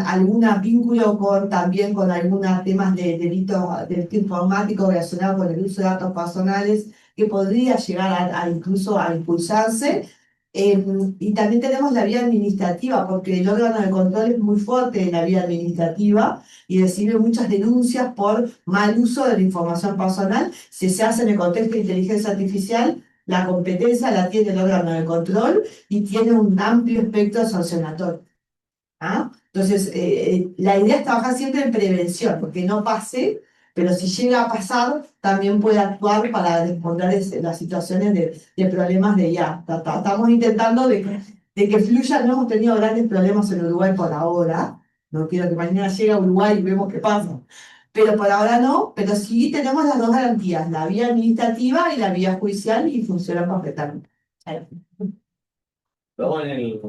vínculo también con algunos temas de delito informático relacionado con el uso de datos personales que podría llegar incluso a impulsarse. Y también tenemos la vía administrativa, porque el órgano de control es muy fuerte en la vía administrativa y recibe muchas denuncias por mal uso de la información personal. Si se hace en el contexto de inteligencia artificial, la competencia la tiene el órgano de control y tiene un amplio espectro sancionatorio. ¿Ah? Entonces, la idea es trabajar siempre en prevención, porque no pase, pero si llega a pasar, también puede actuar para responder las situaciones de problemas de IA. Estamos intentando de que fluya. No hemos tenido grandes problemas en Uruguay por ahora. No quiero que mañana llegue a Uruguay y vemos qué pasa. Pero por ahora no, pero sí tenemos las dos garantías, la vía administrativa y la vía judicial, y funcionan perfectamente. Vamos en el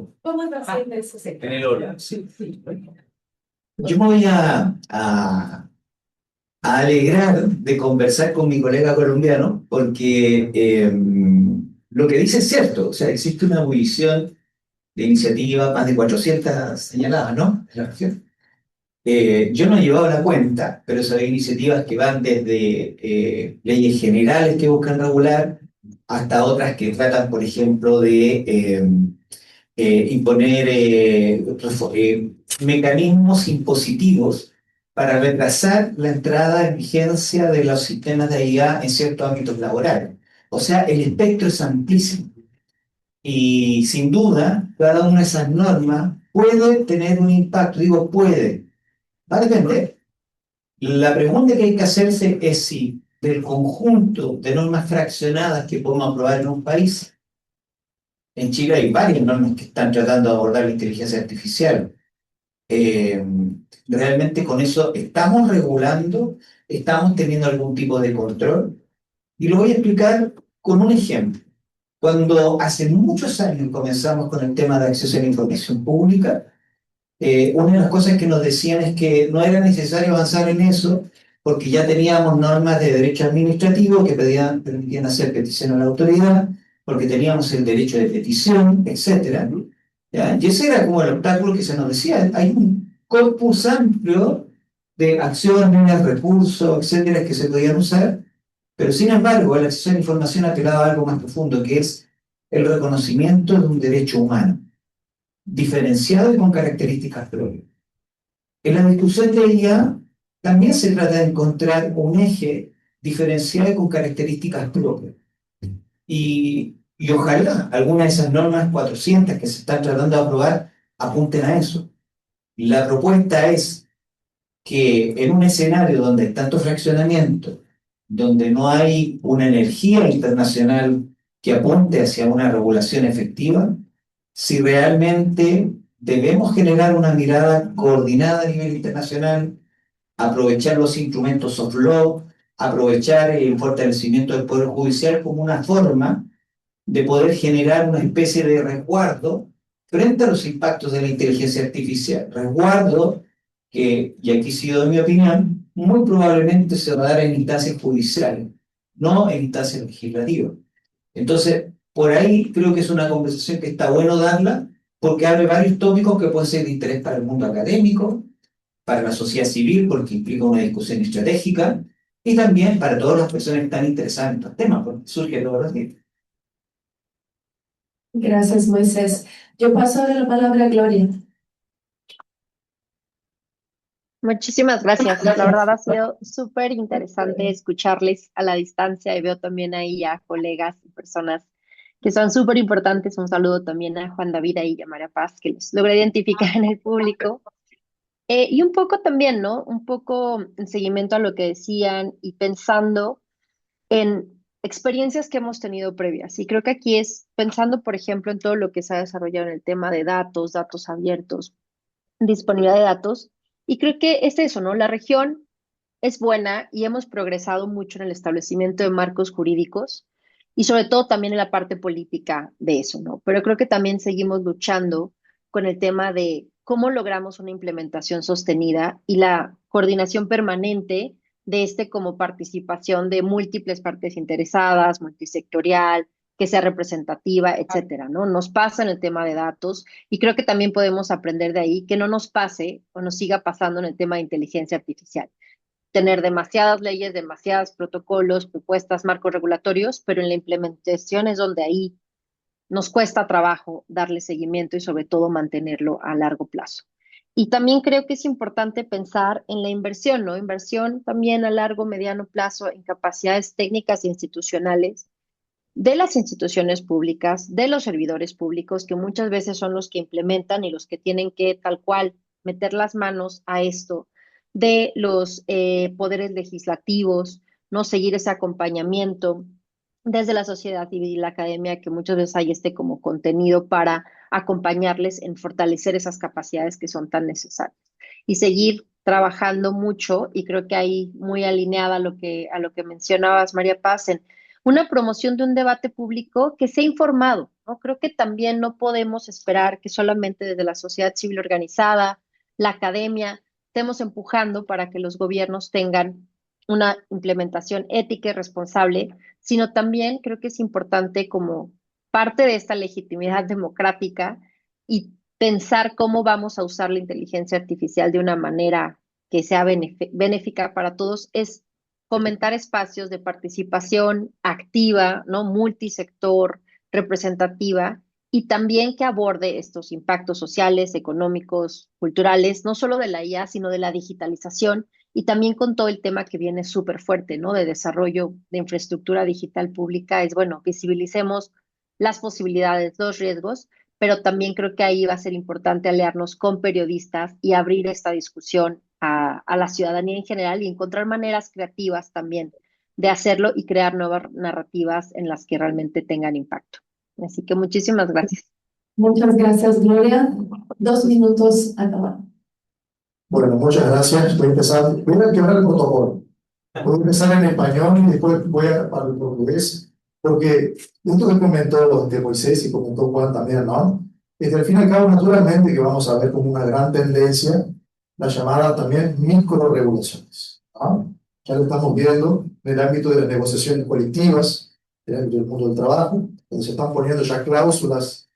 orden. Sí. Yo me voy a alegrar de conversar con mi colega colombiano, porque lo que dice es cierto. O sea, existe una ebullición de iniciativas, más de 400 señaladas, ¿no? En la región. Yo no he llevado la cuenta, pero son iniciativas que van desde leyes generales que buscan regular hasta otras que tratan, por ejemplo, de imponer mecanismos impositivos para retrasar la entrada en vigencia de los sistemas de IA en ciertos ámbitos laborales. O sea, el espectro es amplísimo. Y sin duda, cada una de esas normas puede tener un impacto. Digo, puede. Va a depender. La pregunta que hay que hacerse es si del conjunto de normas fraccionadas que podemos aprobar en un país, en Chile hay varias normas que están tratando de abordar la inteligencia artificial. Eh, Realmente con eso estamos regulando, estamos teniendo algún tipo de control. Y lo voy a explicar con un ejemplo. Cuando hace muchos años comenzamos con el tema de acceso a la información pública, una de las cosas que nos decían es que no era necesario avanzar en eso porque ya teníamos normas de derecho administrativo que permitían hacer petición a la autoridad, porque teníamos el derecho de petición, etcétera, ¿ya? Y ese era como el obstáculo que se nos decía. Hay un corpus amplio de acciones, recursos, etcétera, que se podían usar, pero sin embargo el acceso a la información apelaba a algo más profundo, que es el reconocimiento de un derecho humano diferenciado y con características propias. En la discusión de IA también se trata de encontrar un eje diferenciado y con características propias. Y ojalá alguna de esas normas 400 que se están tratando de aprobar apunten a eso. La propuesta es que en un escenario donde hay tanto fraccionamiento, donde no hay una energía internacional que apunte hacia una regulación efectiva, si realmente debemos generar una mirada coordinada a nivel internacional, aprovechar los instrumentos soft law, aprovechar el fortalecimiento del Poder Judicial como una forma de poder generar una especie de resguardo frente a los impactos de la inteligencia artificial. Resguardo que, y aquí sí doy mi opinión, muy probablemente se va a dar en instancias judiciales, no en instancias legislativas. Entonces, por ahí creo que es una conversación que está bueno darla, porque abre varios tópicos que pueden ser de interés para el mundo académico, para la sociedad civil, porque implica una discusión estratégica, y también para todas las personas que están interesadas en estos temas, porque surge todos los días. Gracias, Moisés. Yo paso ahora la palabra a Gloria. Muchísimas gracias. La verdad ha sido súper interesante escucharles a la distancia y veo también ahí a colegas y personas que son súper importantes. Un saludo también a Juan David y a María Paz, que los logré identificar en el público. Y un poco también, ¿no? Un poco en seguimiento a lo que decían y pensando en experiencias que hemos tenido previas. Y creo que aquí es pensando, por ejemplo, en todo lo que se ha desarrollado en el tema de datos, datos abiertos, disponibilidad de datos. Y creo que es eso, ¿no? La región es buena y hemos progresado mucho en el establecimiento de marcos jurídicos y sobre todo también en la parte política de eso, ¿no? Pero creo que también seguimos luchando con el tema de cómo logramos una implementación sostenida y la coordinación permanente de como participación de múltiples partes interesadas, multisectorial, que sea representativa, etcétera, ¿no? Nos pasa en el tema de datos y creo que también podemos aprender de ahí que no nos pase o nos siga pasando en el tema de inteligencia artificial. Tener demasiadas leyes, demasiados protocolos, propuestas, marcos regulatorios, pero en la implementación es donde ahí nos cuesta trabajo darle seguimiento y sobre todo mantenerlo a largo plazo. Y también creo que es importante pensar en la inversión, ¿no? Inversión también a largo, mediano plazo en capacidades técnicas e institucionales de las instituciones públicas, de los servidores públicos, que muchas veces son los que implementan y los que tienen que tal cual meter las manos a esto, de los poderes legislativos, no seguir ese acompañamiento desde la sociedad civil y la academia, que muchas veces hay como contenido para acompañarles en fortalecer esas capacidades que son tan necesarias. Y seguir trabajando mucho, y creo que ahí muy alineada a lo que mencionabas, María Paz, en una promoción de un debate público que sea informado, ¿no? Creo que también no podemos esperar que solamente desde la sociedad civil organizada, la academia, estemos empujando para que los gobiernos tengan una implementación ética y responsable, sino también creo que es importante como parte de esta legitimidad democrática y pensar cómo vamos a usar la inteligencia artificial de una manera que sea benéfica para todos, es fomentar espacios de participación activa, ¿no? Multisector, representativa, y también que aborde estos impactos sociales, económicos, culturales, no solo de la IA, sino de la digitalización, y también con todo el tema que viene súper fuerte, ¿no? De desarrollo de infraestructura digital pública, es bueno, visibilicemos las posibilidades, los riesgos, pero también creo que ahí va a ser importante aliarnos con periodistas y abrir esta discusión a la ciudadanía en general y encontrar maneras creativas también de hacerlo y crear nuevas narrativas en las que realmente tengan impacto. Así que muchísimas gracias. Muchas gracias, Gloria. 2 minutos acabar. Bueno, muchas gracias. Voy a empezar, voy a quebrar el protocolo. Voy a empezar en español y después voy a para el portugués, porque esto que comentó de Moisés y comentó Juan también, ¿no? Al fin y al cabo, naturalmente que vamos a ver como una gran tendencia la llamada también microregulaciones, ¿no? Ya lo estamos viendo en el ámbito de las negociaciones colectivas, en el ámbito del mundo del trabajo, donde se están poniendo ya cláusulas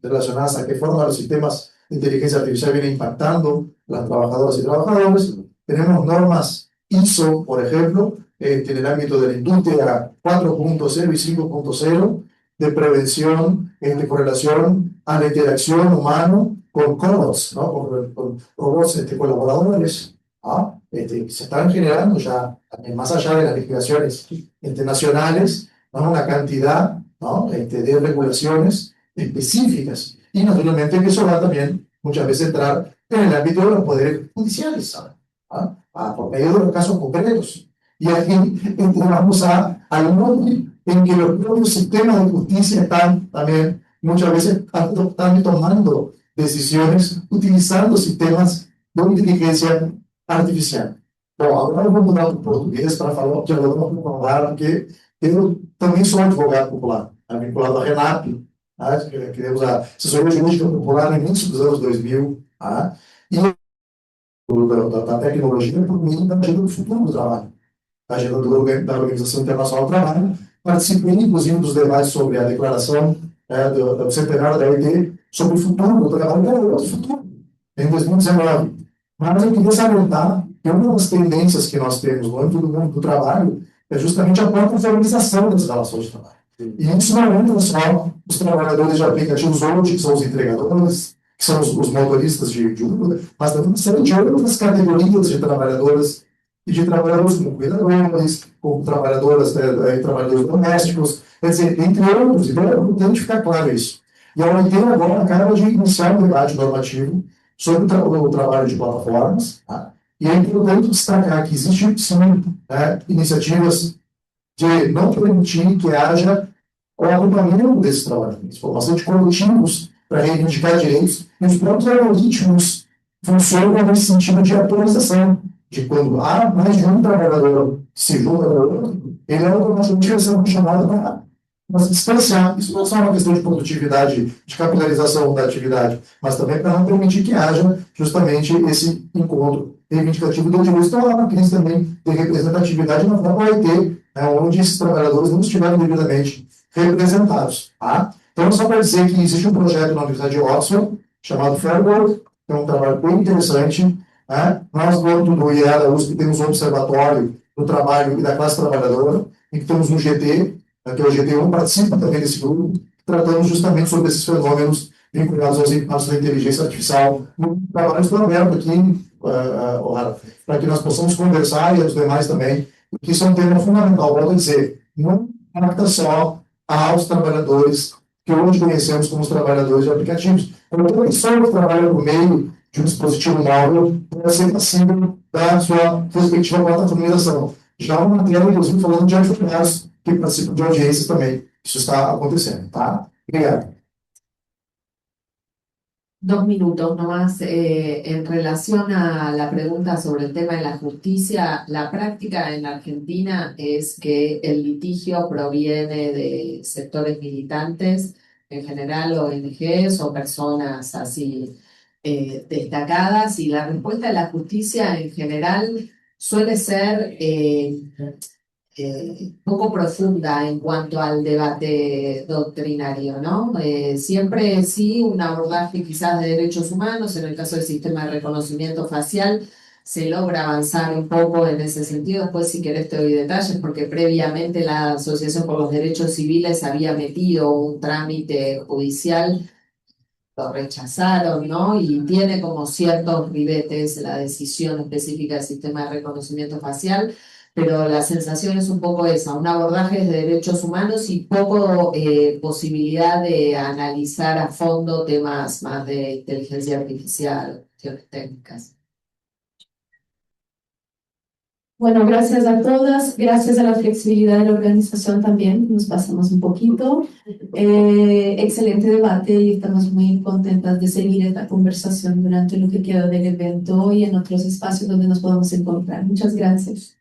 relacionadas a qué forma los sistemas de inteligencia artificial vienen impactando a las trabajadoras y trabajadores. Tenemos normas ISO, por ejemplo, en el ámbito de la industria 4.0 y 5.0, de prevención con relación a la interacción humano con cobots, ¿no? Con robots colaboradores. ¿Ah? Se están generando ya, más allá de las legislaciones internacionales, ¿no? Una cantidad, ¿no? De regulaciones específicas. Y naturalmente que eso va también muchas veces entrar en el ámbito de los poderes judiciales, ¿saben? Por medio de los casos concretos. Y aquí vamos al mundo en que los propios sistemas de justicia están también muchas veces están tomando decisiones utilizando sistemas de inteligencia artificial. Bom, agora eu vou mudar para o português para falar que eu vou falar, porque eu também sou advogado popular, vinculado à RENAP, que temos a assessoria jurídica popular no início dos anos 2000, e da tecnologia por meio da agenda do futuro do trabalho, da agenda da Organização Internacional do Trabalho. Participei, inclusive, dos debates sobre a declaração do centenário da OIT sobre o futuro do trabalho, que era outro futuro, em 2019. Mas eu queria salientar que uma das tendências que nós temos no âmbito do mundo do trabalho é justamente a própria formalização das relações de trabalho. E isso não entra só os trabalhadores de aplicativos hoje, que são os entregadores, que são os motoristas de Uber, mas também uma série de outras categorias de trabalhadoras e de trabalhadores como cuidadores, como trabalhadoras e trabalhadores domésticos, quer dizer, entre outros. Então é importante ficar claro isso. E a OIT agora acaba de iniciar um debate normativo sobre o trabalho de plataformas, e é importante destacar que existem, sim, iniciativas de não permitir que haja o agrupamento desses trabalhadores, formação de coletivos para reivindicar direitos, e os próprios algoritmos funcionam nesse sentido de atualização, de quando há mais de um trabalhador que se junta ao outro, ele automaticamente vai ser chamado para se distanciar. Isso não é só uma questão de produtividade, de capitalização da atividade, mas também para não permitir que haja justamente esse encontro reivindicativo do direito. Então, há uma crise também de representatividade na própria OIT, onde esses trabalhadores não estiveram devidamente representados. Então, só para dizer que existe um projeto na Universidade de Oxford, chamado Fair Work, que é um trabalho bem interessante. Nós, no âmbito do IEA da USP, temos um observatório do trabalho e da classe trabalhadora, e que temos um GT, que é o GT1, participa também desse grupo, tratando justamente sobre esses fenômenos vinculados aos impactos da inteligência artificial. No trabalho está aberto aqui, para que nós possamos conversar, e os demais também, porque isso é um tema fundamental. Volto a dizer, não impacta só aos trabalhadores que hoje conhecemos como os trabalhadores de aplicativos. Como toda pessoa que trabalha por meio de um dispositivo móvel pode ser passível da sua respectiva plataformização. Já uma matéria, inclusive, falando de advogados que participam de audiências também. Isso está acontecendo, tá? Obrigado. 2 minutos nomás. En relación a la pregunta sobre el tema de la justicia, la práctica en Argentina es que el litigio proviene de sectores militantes, en general ONGs o personas así destacadas, y la respuesta de la justicia en general suele ser poco profunda en cuanto al debate doctrinario, ¿no? Siempre sí un abordaje quizás de derechos humanos, en el caso del sistema de reconocimiento facial, se logra avanzar un poco en ese sentido. Después, si querés, te doy detalles, porque previamente la Asociación por los Derechos Civiles había metido un trámite judicial, lo rechazaron, ¿no? Y tiene como ciertos ribetes la decisión específica del sistema de reconocimiento facial, pero la sensación es un poco esa, un abordaje de derechos humanos y poco posibilidad de analizar a fondo temas más de inteligencia artificial, cuestiones técnicas. Bueno, gracias a todas, gracias a la flexibilidad de la organización también, nos pasamos un poquito. Excelente debate y estamos muy contentas de seguir esta conversación durante lo que queda del evento y en otros espacios donde nos podamos encontrar. Muchas gracias.